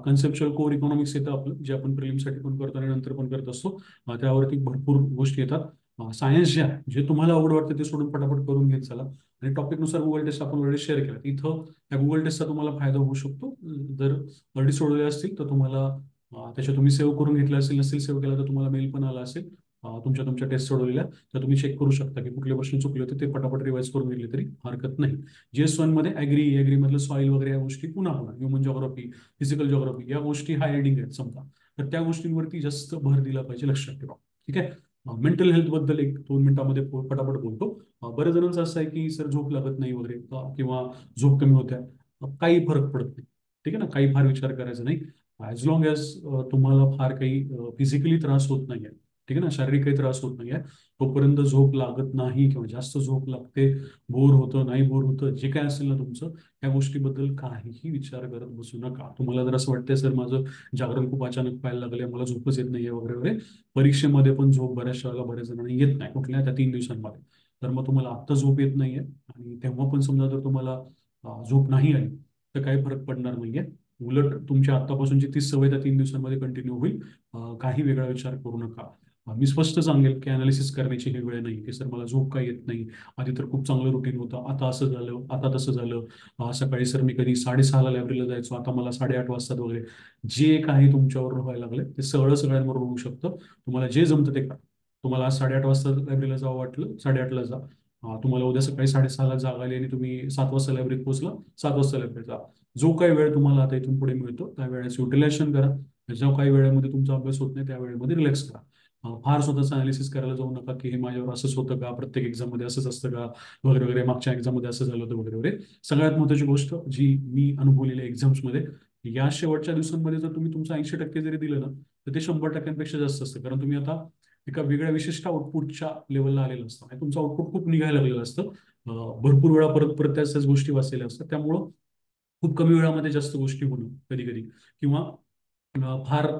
कन्सेप्च्युअल कोर इकॉनॉमिक्स येतं आपलं, जे आपण प्रिलिमसाठी पण करतो आणि नंतर पण करत असतो. त्यावरती भरपूर गोष्टी येतात. सायन्स जे आहे, जे तुम्हाला आवड वाटतं ते सोडून पटापट करून घेत चला. आणि टॉपिकनुसार गुगल टेस्ट आपण ऑलरेडी शेअर केला. इथं त्या गुगल टेस्टचा तुम्हाला फायदा होऊ शकतो. जर ऑलरेडी सोडवले असतील तर तुम्हाला त्याच्या तुम्ही सेव्ह करून घेतलं असेल, नसेल सेव्ह केला तर तुम्हाला मेल पण आला असेल तुमच्या तुमच्या टेस्ट सोडवलेल्या. तर तुम्ही चेक करू शकता की कुठले प्रश्न चुकले होते, ते पटापट रिवाइज करून घेतले तरी हरकत नाही. JS1 मध्ये ऍग्री मधलं सॉईल वगैरे या गोष्टी पुन्हा पुन्हा ह्युमन जॉग्राफी, फिजिकल जॉग्राफी या गोष्टी हाय हेडिंग आहेत समजा. तर त्या गोष्टींवरती जास्त भर दिला पाहिजे, लक्षात ठेवा. ठीक आहे. मेंटल हेल्थ बद्दल एक 2 मिनिटांमध्ये पटापट बोलतो. बऱ्याच जणांचं असं आहे की सर झोप लागत नाही वगैरे, किंवा झोप कमी होत्या. काही फरक पडत नाही. ठीक आहे ना. काही फार विचार करायचा नाही. ॲज लॉंग ॲज तुम्हाला फार काही फिजिकली त्रास होत नाहीये, ठीक आहे ना, शारीरिक काही त्रास होत नाहीये, तोपर्यंत झोप लागत नाही किंवा जास्त झोप लागते, बोर होतं नाही, बोर होतं, जे काय असेल ना तुमचं, या गोष्टीबद्दल काहीही विचार करत बसू नका. तुम्हाला जर असं वाटतंय सर माझं जागरण खूप अचानक व्हायला लागलंय, मला झोपच येत नाहीये वगैरे वगैरे, परीक्षेमध्ये पण झोप बऱ्याचशा वेळेला बऱ्याच जणांना येत नाही कुठल्या त्या 3 दिवसांमध्ये. तर मग तुम्हाला आत्ता झोप येत नाहीये आणि तेव्हा पण समजा जर तुम्हाला झोप नाही आली तर काही फरक पडणार नाहीये. उलट तुमच्या आत्तापासूनची ती सवय त्या 3 दिवसांमध्ये कंटिन्यू होईल. काही वेगळा विचार करू नका. मी स्पष्ट सांगेल की अनालिसिस करण्याची ही वेळ नाही की सर मला झोप काय येत नाही, आधी तर खूप चांगलं रुटीन होतं, आता असं झालं, आता तसं झालं. सकाळी सर मी कधी 6:30ला लायब्ररीला जायचो, आता मला 8:30 वाजतात वगैरे. जे काही तुमच्यावर व्हायला लागले ते सगळ्यांवर होऊ शकतं. तुम्हाला जे जमतं ते करा. तुम्हाला आज 8:30 वाजता लायब्ररीला जावं वाटलं, 8:30ला जा. तुम्हाला उद्या सकाळी 6:30ला जाग आली आणि तुम्ही 7 वाजता लायब्ररीत पोहोचला, 7 वाजता लायब्ररीत जा. जो काही वेळ तुम्हाला आता इथून पुढे मिळतो त्या वेळेस युटिलायझेशन करा. ज्या काही वेळेमध्ये तुमचा अभ्यास होत नाही त्या वेळेमध्ये रिलॅक्स करा. फार स्वतःचं अनालिसिस करायला जाऊ नका की हे माझ्यावर असंच होतं का, प्रत्येक एक्झाम मध्ये असंच असतं का, वगैरे वगैरे, मागच्या एक्झाम मध्ये असं झालं होतं वगैरे वगैरे. सगळ्यात महत्त्वाची गोष्ट जी मी अनुभवलेल्या एक्झाम्स मध्ये, या शेवटच्या दिवसांमध्ये जर तुम्ही तुमचं 80% जरी दिलं ना तर ते 100%पेक्षा जास्त असतं. कारण तुम्ही आता एका वेगळ्या विशिष्ट आउटपुटच्या लेवलला आलेलं असतं आणि तुमचं आउटपुट खूप निघायला लागलेलं असतं. भरपूर वेळा परत परत त्याच गोष्टी वाचलेल्या असतात. त्यामुळं खूप कमी वेळामध्ये जास्त गोष्टी होणं कधी कधी, किंवा फार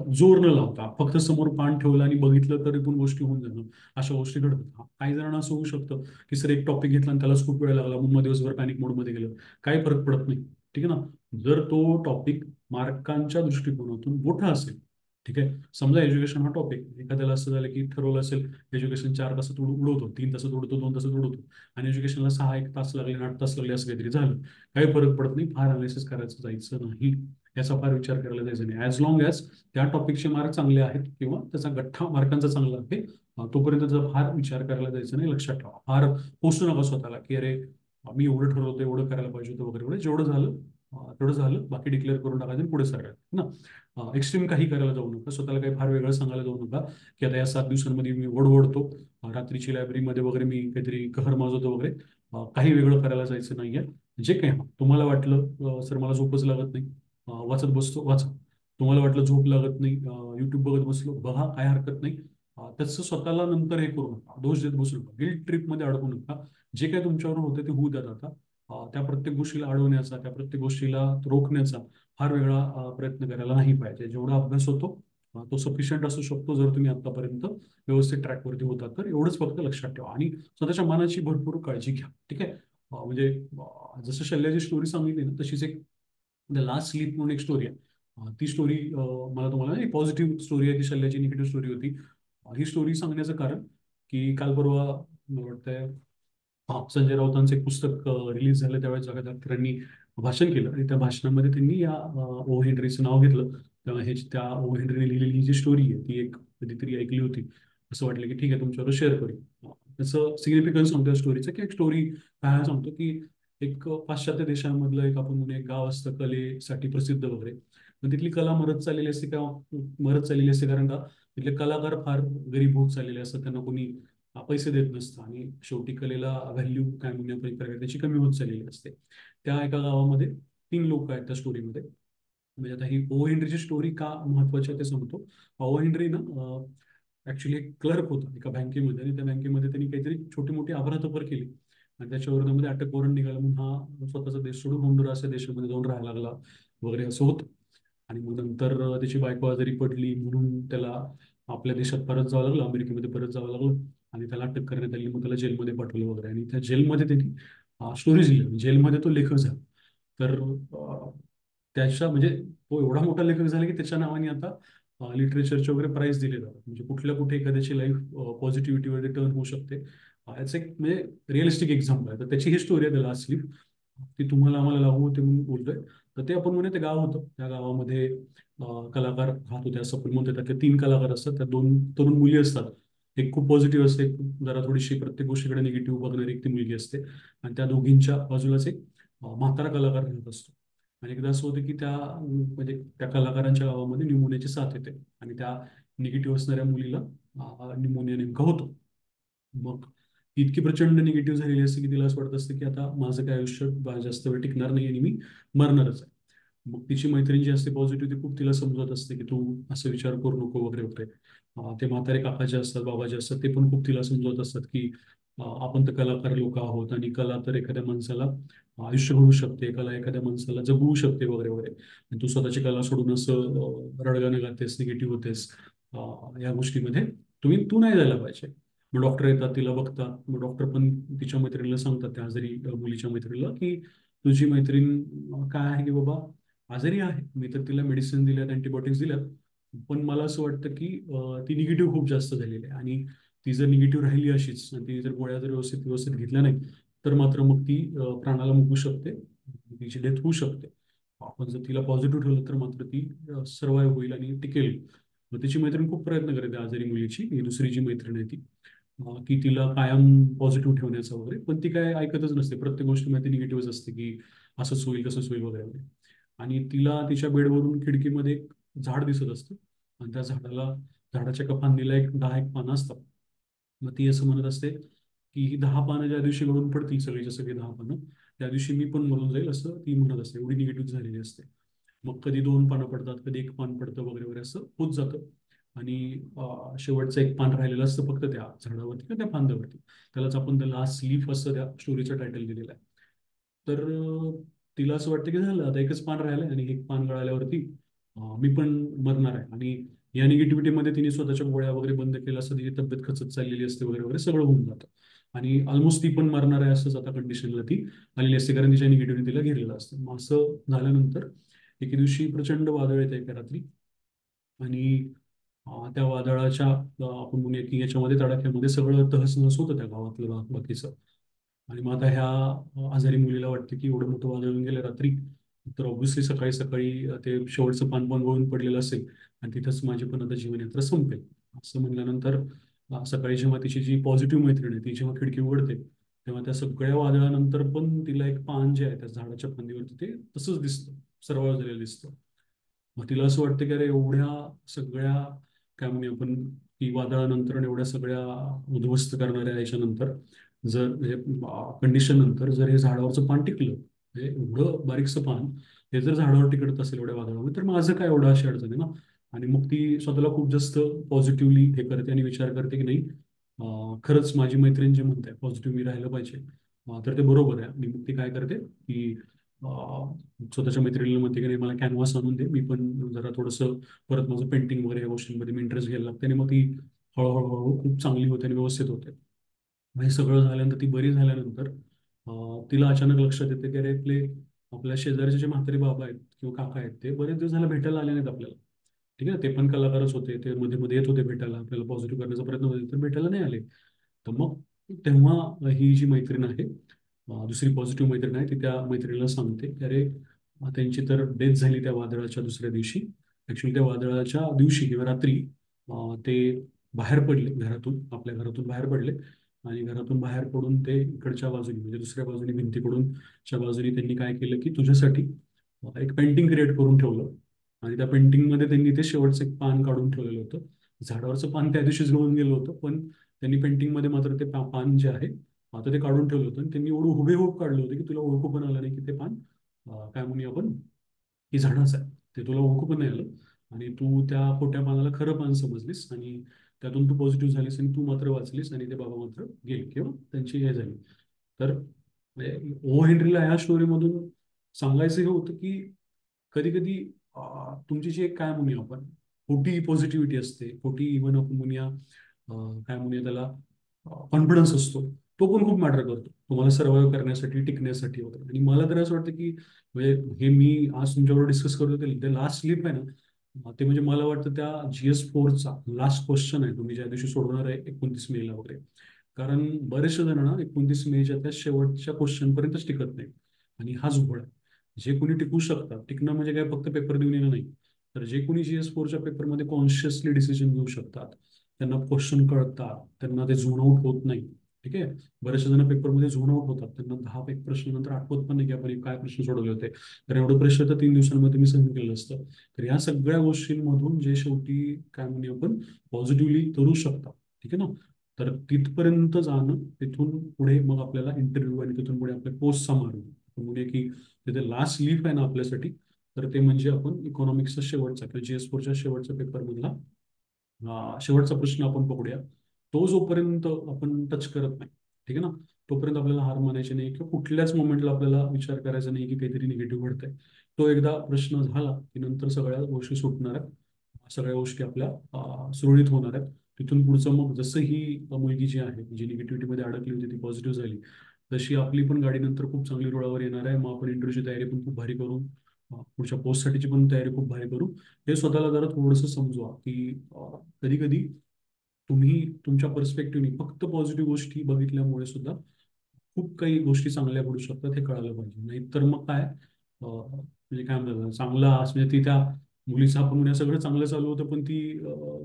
जोर न लावता फक्त समोर पान ठेवलं आणि बघितलं तरी पण गोष्टी होऊन जाणं, अशा गोष्टी घडतात. काही जणांना असं होऊ शकतं की सर एक टॉपिक घेतला आणि त्यालाच खूप वेळ लागला, मग दिवसभर पॅनिक मोडमध्ये गेलं. काही फरक पडत नाही. ठीक आहे ना. जर तो टॉपिक मार्कांच्या दृष्टिकोनातून मोठा असेल, ठीक आहे, समजा एज्युकेशन हा टॉपिक एखाद्याला असं झालं की ठरवलं असेल एज्युकेशन 4 तासात उडवतो, 3 तासात उडवतो, 2 तासात उडवतो, आणि एज्युकेशनला 6 1 तास लागले, 8 तास लागले, असं काहीतरी झालं, काही फरक पडत नाही. फार अनालिसिस करायचं जायचं नाही, याचा फार विचार करायला जायचं नाही. ॲज लॉंग ॲज त्या टॉपिकचे मार्क चांगले आहेत किंवा त्याचा गठ्ठा मार्कांचा चांगला आहे, तोपर्यंत त्याचा फार विचार करायला जायचं नाही. लक्षात ठेवा. फार पोचू नका स्वतःला की अरे मी एवढं ठरवतो, एवढं करायला पाहिजे होतं वगैरे वगैरे. जेवढं झालं तेवढं झालं, बाकी डिक्लेअर करून टाकायचं आणि पुढे सरायचं ना. एक्स्ट्रीम काही करायला जाऊ नका, स्वतःला काही फार वेगळं सांगायला जाऊ नका की आता या 7 दिवसांमध्ये मी ओढतो, रात्रीची लायब्ररीमध्ये वगैरे मी काहीतरी कहर माजवतो वगैरे. काही वेगळं करायला जायचं नाहीये. जे काही तुम्हाला वाटलं सर मला झोपच लागत नाही, वाचत बसतो, वाचा. तुम्हाला वाटलं झोप लागत नाही, युट्यूब बघत बसलो, बघा, काय हरकत नाही. त्याचं स्वतःला नंतर हे करू नका, दोष देत बसू नका, गिल्ट ट्रिपमध्ये अडकू नका. जे काही तुमच्यावर होतं ते होऊ द्या आता. त्या प्रत्येक गोष्टीला अडवण्याचा, त्या प्रत्येक गोष्टीला रोखण्याचा फार वेगळा प्रयत्न करायला नाही पाहिजे. जेवढा अभ्यास होतो तो सफिशियंट असू शकतो जर तुम्ही आतापर्यंत व्यवस्थित ट्रॅकवरती होता तर. एवढंच फक्त लक्षात ठेवा आणि स्वतःच्या मनाची भरपूर काळजी घ्या. ठीक आहे. म्हणजे जसं शल्ल्याची स्टोरी सांगितली ना तशीच एक द लास्ट स्लीप म्हणून एक स्टोरी आहे. ती स्टोरी मला तुम्हाला एक पॉझिटिव्ह स्टोरी आहे ती, शल्ल्याची निगेटिव्ह स्टोरी होती. ही स्टोरी सांगण्याचं कारण की काल परवा मला वाटतंय संजय राऊतांचं एक पुस्तक रिलीज झालं, त्यावेळेस जगादात्र्यांनी भाषण केलं आणि त्या भाषणामध्ये त्यांनी या ओ हेनरीचं नाव घेतलं. तेव्हा हे त्या ओ हेनरीने लिहिलेली ही जी स्टोरी आहे ती एक कधीतरी ऐकली होती, असं वाटलं की ठीक आहे तुमच्यावर शेअर करू. त्याचं सिग्निफिकन्स सांगतो या स्टोरीचं, की एक स्टोरी काय सांगतो की एक पाश्चात्य देशांमधलं एक आपण म्हणून एक गाव असतं कलेसाठी प्रसिद्ध वगैरे. पण तिथली कला मरत चाललेली असते का, मरत चाललेली असते कारण का तिथले कलाकार फार गरीब होत चाललेले असतात, त्यांना कोणी पैसे देत नसतं आणि शेवटी कलेला व्हॅल्यू काय म्हणूया प्रकारे त्याची कमी होत चाललेली असते. त्या एका गावामध्ये 3 लोक आहेत त्या स्टोरीमध्ये. म्हणजे आता ही ओ हेनरीची स्टोरी का महत्वाची आहे ते सांगतो. ओ हेनरी ना ऍक्च्युली एक क्लर्क होता एका बँकेमध्ये, आणि त्या बँकेमध्ये त्यांनी काहीतरी छोटी मोठी अफरातफर केली आणि त्याच्या विरोधामध्ये अटक वॉरंट निघालं म्हणून हा स्वतःचा देश सोडून होंडुरास या देशामध्ये जाऊन राहायला लागला वगैरे असं होतं. आणि मग नंतर त्याची बायको आजारी पडली म्हणून त्याला आपल्या देशात परत जावं लागलं, अमेरिकेमध्ये परत जावं लागलं. आणि त्याला अटक करण्यात आली, मग त्याला जेलमध्ये पाठवलं वगैरे. आणि त्या जेलमध्ये त्यांनी स्टोरीज लिहिली, जेलमध्ये तो लेखक झाला. तर त्याच्या म्हणजे तो एवढा मोठा लेखक झाला की त्याच्या नावाने आता लिटरेचरचे वगैरे प्राइज दिले जातात. म्हणजे कुठल्या कुठे एखाद्याची लाईफ पॉझिटिव्हिटीवर टर्न होऊ शकते. याचं एक म्हणजे रिअलिस्टिक एक्झाम्पल आहे. तर त्याची ही स्टोरी आहे, द लास्ट स्लीप. ती तुम्हाला आम्हाला लागू होते म्हणून बोलतोय. तर ते आपण म्हणे ते गाव होतं, त्या गावामध्ये कलाकार राहत होते असं आपण म्हणतो. त्यातले 3 कलाकार असतात, त्या 2 तरुण मुली असतात. एक खूप पॉझिटिव्ह असते, एक जरा थोडीशी प्रत्येक गोष्टीकडे निगेटिव्ह बघणारी एक ती मुलगी असते. आणि त्या दोघींच्या बाजूलाच एक म्हातारा कलाकार राहत असतो. आणि एकदा असं होतं की त्या म्हणजे त्या कलाकारांच्या गावामध्ये न्यूमोनियाची साथ येते. आणि त्या निगेटिव्ह असणाऱ्या मुलीला न्यूमोनिया नेमका होतो. मग ती इतकी प्रचंड निगेटिव्ह झालेली असते की तिला असं वाटत असतं की आता माझं काय आयुष्य जास्त वेळ टिकणार नाही आणि मी मरणारच आहे. मग तिची मैत्रीण जी असते पॉझिटिव्ह, ती खूप तिला समजत असते की तू असं विचार करू नको वगैरे वगैरे. ते म्हातारे काका जे असतात, बाबा जे असतात, ते पण खूप तिला समजवत असतात की आपण तर कलाकार लोक आहोत आणि कला तर एखाद्या माणसाला आयुष्य घडवू शकते, कला एखाद्या माणसाला जगवू शकते वगैरे वगैरे. आणि तू स्वतःची कला सोडून असं रडगाणं गातेस, निगेटिव्ह होतेस या गोष्टीमध्ये तू नाही जायला पाहिजे. मग डॉक्टर येतात, तिला बघतात. मग डॉक्टर पण तिच्या मैत्रिणीला सांगतात, त्या आजारी मुलीच्या मैत्रिणीला, की तुझी मैत्रीण काय आहे की बाबा आजारी आहे. मी तर तिला मेडिसिन दिल्यात, अँटीबायोटिक्स दिल्यात. पण मला असं वाटतं की ती निगेटिव्ह खूप जास्त झालेली आहे. आणि ती जर निगेटिव्ह राहिली अशीच आणि ती जर गोळ्या जर व्यवस्थित व्यवस्थित घेतल्या नाही, तर मात्र मग ती प्राणाला मुकू शकते, तिची डेथ होऊ शकते. आपण जर तिला पॉझिटिव्ह ठेवलं तर मात्र ती सर्वाईव्ह होईल आणि टिकेल. मग तिची मैत्रीण खूप प्रयत्न करते, आजारी मुलीची, ही दुसरी जी मैत्रीण आहे ती, की तिला कायम पॉझिटिव्ह ठेवण्याचा वगैरे. पण ती काय ऐकतच नसते, प्रत्येक गोष्टीमध्ये निगेटिव्हच असते की असंच होईल तसंच होईल वगैरे वगैरे. आणि तिला तिच्या बेडवरून खिडकीमध्ये एक झाड दिसत असतं. आणि त्या झाडाच्या एका फांदीला 10 एक पानं असतात. मग ती असं म्हणत असते की ही 10 पानं ज्या दिवशी गळून पडतील, सगळीच्या सगळी 10 पानं, त्या दिवशी मी पण मरून जाईल, असं ती म्हणत असते. एवढी निगेटिव्ह झालेली असते. मग कधी 2 पानं पडतात, कधी 1 पान पडतं वगैरे वगैरे असं होत जातं. आणि शेवटचं 1 पान राहिलेलं असतं फक्त त्या झाडावरती किंवा त्या फांद्यावरती. त्यालाच आपण द लास्ट लीफ असं त्या स्टोरीचं टायटल दिलेलं आहे. तर तिला असं वाटतं की झालं आता एकच पान राहिलंय आणि एक पान गळाल्यावरती मी पण मरणार आहे. आणि या निगेटिव्हिटीमध्ये तिने स्वतःच्या गोळ्या वगैरे बंद केल्या असं, तिची तब्येत खचत चाललेली असते वगैरे वगैरे, सगळं होऊन जातं. आणि ऑलमोस्ट ती पण मरणार आहे असंच आता कंडिशनला ती आलेली असते, कारण तिच्या निगेटिव्हिटी तिला घेरलेलं असतं. मग असं झाल्यानंतर एके दिवशी प्रचंड वादळ येते एका रात्री. आणि त्या वादळाच्या आपण म्हणूया की याच्यामध्ये तडाख्यामध्ये सगळं तहस होतं त्या गावातलं बाकीचं. आणि मग आता ह्या आजारी मुलीला वाटतं की एवढं मोठं वादळ येऊन गेलं रात्री, तर ऑब्व्हियसली सकाळी सकाळी ते शेवटचं पान पण गळून पडलेलं असेल आणि तिथंच माझी पण आता जीवनयात्रा संपेल. असं म्हणल्यानंतर सकाळी जेव्हा तिची जी पॉझिटिव्ह मैत्रीण आहे ती जेव्हा खिडकी उघडते, तेव्हा त्या सगळ्या वादळानंतर पण तिला एक पान जे आहे त्या झाडाच्या फांदीवरती ते तसंच दिसतं, सरवाळ झालेलं दिसतं. मग तिला असं वाटतं की अरे एवढ्या सगळ्या काय म्हणूया आपण की वादळानंतर आणि एवढ्या सगळ्या उद्ध्वस्त करणाऱ्या याच्यानंतर, जर म्हणजे कंडिशन नंतर जर हे झाडावरचं पान टिकलं, म्हणजे एवढं बारीकचं पान हे जर झाडावर टिकत असेल एवढ्या वादळामध्ये, तर माझं काय एवढं अशी अडचण आहे ना. आणि मग ती स्वतःला खूप जास्त पॉझिटिव्हली हे करते आणि विचार करते की नाही, खरंच माझी मैत्रीण जे म्हणते पॉझिटिव्ह मी राहिलं पाहिजे. तर ते बरोबर आहे. आणि मग ती काय करते की स्वतःच्या मैत्रिणीला म्हणते की नाही मला कॅनव्हास आणून दे, मी पण जरा थोडंसं परत माझं पेंटिंग वगैरे या गोष्टींमध्ये मी इंटरेस्ट घ्यायला लागते. आणि मग ती हळूहळू हळूहळू खूप चांगली होते आणि व्यवस्थित होते. मग हे सगळं झाल्यानंतर ती बरी झाल्यानंतर तिला अचानक लक्षात येते की अरे आपल्या शेजारचे जे म्हातारे बाबा आहेत किंवा काका आहेत, ते बरेच दिवस झाले भेटायला आले नाहीत आपल्याला. ठीक आहे, ते पण कलाकारच होते, ते मध्ये मध्ये येत होते भेटायला, आपल्याला पॉझिटिव्ह करण्याचा प्रयत्न होते, तर भेटायला नाही आले. तर मग तेव्हा ही जी मैत्रीण आहे, दुसरी पॉझिटिव्ह मैत्रीण आहे, ती त्या मैत्रिणीला सांगते की अरे त्यांची तर डेथ झाली त्या वादळाच्या दुसऱ्या दिवशी. ऍक्च्युली त्या वादळाच्या दिवशी किंवा रात्री ते बाहेर पडले घरातून, आपल्या घरातून बाहेर पडले. आणि घरातून बाहेर पडून ते इकडच्या बाजूने म्हणजे दुसऱ्या बाजूने भिंतीकडून च्या बाजूने त्यांनी काय केलं की तुझ्यासाठी एक पेंटिंग क्रिएट करून ठेवलं. आणि त्या पेंटिंगमध्ये त्यांनी ते शेवटचं एक पान काढून ठेवलेलं होतं. झाडावरचं पान त्या दिवशीच गळून गेलं होतं, पण त्यांनी पेंटिंगमध्ये मात्र ते पान जे आहे आता ते काढून ठेवलं होतं. आणि त्यांनी एवढं हुबेहूब काढलं होतं की तुला ओळखू पण आलं नाही की ते पान काय म्हणूया आपण की झाडाचं आहे. ते तुला ओळखू पण नाही आलं. आणि तू त्या खोट्या पानाला खरं पान समजलीस आणि त्यातून तू पॉझिटिव्ह झालीस आणि तू मात्र वाचलीस आणि ते बाबा मात्र गेले किंवा त्यांची हे झाली. तर ओ हेनरीला या स्टोरीमधून सांगायचं हे होतं की कधी कधी तुमची जी एक काय म्हणूया आपण खोटी पॉझिटिव्हिटी असते, खोटी इव्हन आपण म्हणूया काय म्हणूया त्याला कॉन्फिडन्स असतो, तो पण खूप मॅटर करतो तुम्हाला सर्व्हाइव्ह करण्यासाठी, टिकण्यासाठी वगैरे. आणि मला तर असं वाटतं की म्हणजे हे मी आज तुमच्याबरोबर डिस्कस करतो ते लास्ट स्लिप आहे ना, ते म्हणजे मला वाटतं त्या GS4चा लास्ट क्वेश्चन आहे, तुम्ही ज्या दिवशी सोडवणार आहे 29 मेला वगैरे. कारण बरेचसे जण ना 29 मेच्या त्या शेवटच्या क्वेश्चन पर्यंतच टिकत नाही. आणि हाच घोळ आहे. जे कोणी टिकू शकतात, टिकणं म्हणजे काय फक्त पेपर देऊन येणं नाही, तर जे कोणी GS4च्या पेपरमध्ये कॉन्शियसली डिसिजन घेऊ शकतात, त्यांना क्वेश्चन कळतात, त्यांना ते झोन आउट होत नाही. ठीक आहे. बरेचसे जण पेपरमध्ये झोन आउट होतात, त्यांना 10 प्रश्न नंतर आठवत पण नाही की आपण हे काय प्रश्न सोडवले होते. तर एवढं प्रेशर तर 3 दिवसांमध्ये मी सहन केलं असतं. तर या सगळ्या गोष्टींमधून जे शेवटी काय म्हणूया आपण पॉझिटिव्हली करू शकतात. ठीक आहे ना. तर तिथपर्यंत जाणं, तिथून पुढे मग आपल्याला इंटरव्ह्यू आणि तिथून पुढे आपल्या पोस्टचा मार्ग म्हणजे की तिथे लास्ट लीफ आहे ना आपल्यासाठी, तर ते म्हणजे आपण इकॉनॉमिक्सचा शेवटचा किंवा GS4च्या शेवटच्या पेपरमधला शेवटचा प्रश्न आपण पकडूया. तो जोपर्यंत आपण टच करत नाही, ठीक आहे ना, तोपर्यंत आपल्याला हार मानायची नाही किंवा कुठल्याच मोमेंटला आपल्याला विचार करायचा नाही की काहीतरी निगेटिव्ह घडतंय. तो एकदा प्रश्न झाला की नंतर सगळ्या गोष्टी सुटणार आहेत, सगळ्या गोष्टी आपल्या सुरळीत होणार आहेत. तिथून पुढचं मग जसं ही मुलगी जी आहे जी निगेटिव्हिटीमध्ये अडकली होती ती पॉझिटिव्ह झाली, तशी आपली पण गाडी नंतर खूप चांगली रुळावर येणार आहे. मग आपण इंटरव्ह्यूची तयारी पण खूप भारी करू, पुढच्या पोस्टसाठीची पण तयारी खूप भारी करू. हे स्वतःला जरा थोडंसं समजवा की कधी कधी तुम्ही तुमच्या पर्स्पेक्टिव्हनी फक्त पॉझिटिव्ह गोष्टी बघितल्यामुळे सुद्धा खूप काही गोष्टी चांगल्या घडू शकतात हे कळायला पाहिजे. नाही तर मग काय म्हणजे काय म्हणतात चांगला म्हणजे ती त्या मुलीचं आपण म्हणूया सगळं चांगलं चालू होतं, पण ती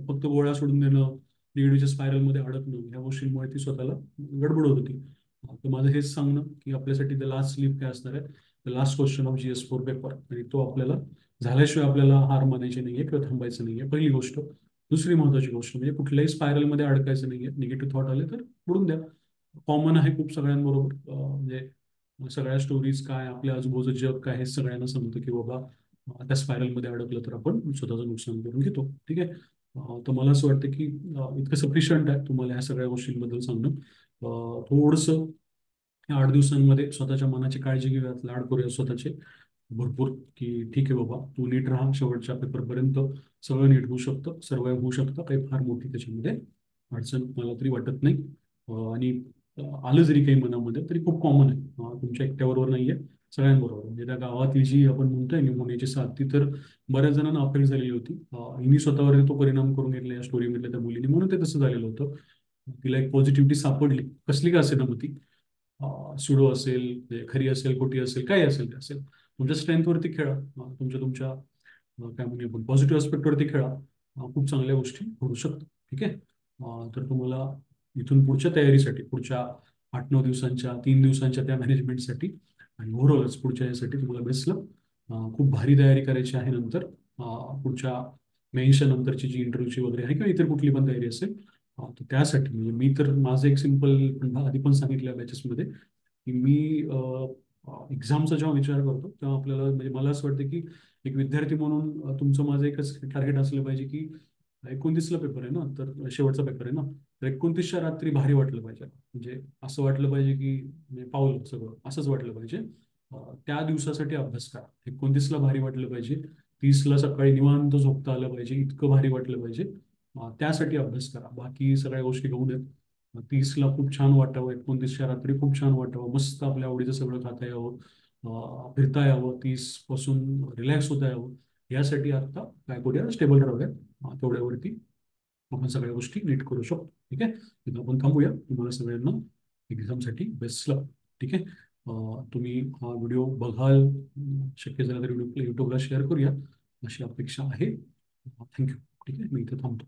फक्त गोळ्या सोडून देणं, निगेटिव्हच्या स्पायरलमध्ये अडकणं, ह्या गोष्टींमुळे ती स्वतःला गडबडत होती. तर माझं हेच सांगणं की आपल्यासाठी द लास्ट स्लीप काय असणार आहे, the last question of GS4 paper, आणि तो आपल्याला झाल्याशिवाय आपल्याला हार मानायची नाहीये किंवा थांबायचं नाहीये, पहिली गोष्ट. दुसरी महत्वाची गोष्ट म्हणजे कुठल्याही स्पायरलमध्ये अडकायचं नाहीये. निगेटिव्ह थॉट आले तर बुडून द्या. कॉमन आहे खूप सगळ्यांबरोबर, म्हणजे सगळ्या स्टोरीज काय, आपल्या आजूबाजूचं जग काय, हे सगळ्यांना सांगतं की बाबा त्या स्पायरलमध्ये अडकलं तर आपण स्वतःचं नुकसान करून घेतो. ठीक आहे. तर मला असं वाटतं की इतकं सफिशियंट आहे तुम्हाला ह्या सगळ्या गोष्टींबद्दल सांगणं. थोडंसं या 8 दिवसांमध्ये स्वतःच्या मनाची काळजी घेऊयात, लाड करूया स्वतःचे भरपूर, की ठीक आहे बाबा तू नीट राहा शेवटच्या पेपरपर्यंत, सगळं नीट होऊ शकतं, सर्वाइव्ह होऊ शकतं, काही फार मोठी त्याच्यामध्ये अडचण मला तरी वाटत नाही. आणि आलं जरी काही मनामध्ये तरी खूप कॉमन आहे. तुमच्या एकट्याबरोबर नाहीये, सगळ्यांबरोबर. म्हणजे त्या गावातली जी आपण म्हणतोय निमोनियाची साथ, ती तर बऱ्याच जणांना अफेक्ट झालेली होती. हिने स्वतःवर तो परिणाम करून घेतला या स्टोरीमधल्या त्या मुलीने, म्हणून ते तसं झालेलं होतं. तिला एक पॉझिटिव्हिटी सापडली, कसली का असेल ना मग ती सुडो असेल, म्हणजे खरी असेल, खोटी असेल, काय असेल ते असेल, तुमच्या स्ट्रेंथवरती खेळा, तुमच्या तुमच्या काय म्हणूया आपण पॉझिटिव्ह आस्पेक्टवरती खेळा. खूप चांगल्या गोष्टी घडू शकतात. ठीक आहे. तर तुम्हाला इथून पुढच्या तयारीसाठी, पुढच्या 8-9 दिवसांच्या, 3 दिवसांच्या त्या मॅनेजमेंटसाठी आणि ओव्हरऑलच पुढच्या यासाठी तुम्हाला बेस्ट लक. खूप भारी तयारी करायची आहे नंतर, पुढच्या मेन्सच्या नंतरची जी इंटरव्ह्यूची वगैरे आहे किंवा इतर कुठली पण तयारी असेल. तर त्यासाठी म्हणजे मी तर माझं एक सिम्पल, पण आधी पण सांगितलं बॅचेसमध्ये की मी एक्झामचा जेव्हा विचार करतो तेव्हा आपल्याला म्हणजे मला असं वाटतं की एक विद्यार्थी म्हणून तुमचं माझं एकच टार्गेट असलं पाहिजे की 29ला पेपर आहे ना, तर शेवटचा पेपर आहे ना, तर 29च्या रात्री भारी वाटलं पाहिजे. म्हणजे असं वाटलं पाहिजे की म्हणजे पावलं सगळं असंच वाटलं पाहिजे. त्या दिवसासाठी अभ्यास करा. 29ला भारी वाटलं पाहिजे, 30ला सकाळी निवांत झोपता आलं पाहिजे, इतकं भारी वाटलं पाहिजे. त्यासाठी अभ्यास करा. बाकी सगळ्या गोष्टी घेऊन येत. 30ला खूप छान वाटावं, 29च्या रात्री खूप छान वाटावं, मस्त आपल्या आवडीचं सगळं खाता यावं, फिरता यावं, 30 पासून रिलॅक्स होता यावं, यासाठी आता काय करूया, स्टेबल राहूया. तेवढ्यावरती आपण सगळ्या गोष्टी नीट करू शकतो. ठीक आहे. इथं आपण थांबूया. तुम्हाला सगळ्यांना एक्झामसाठी बेस्ट लक. ठीक आहे. तुम्ही हा व्हिडिओ बघाल, शक्य झालं तर व्हिडिओ युट्यूबला शेअर करूया अशी अपेक्षा आहे. थँक्यू. ठीक आहे, मी इथं थांबतो.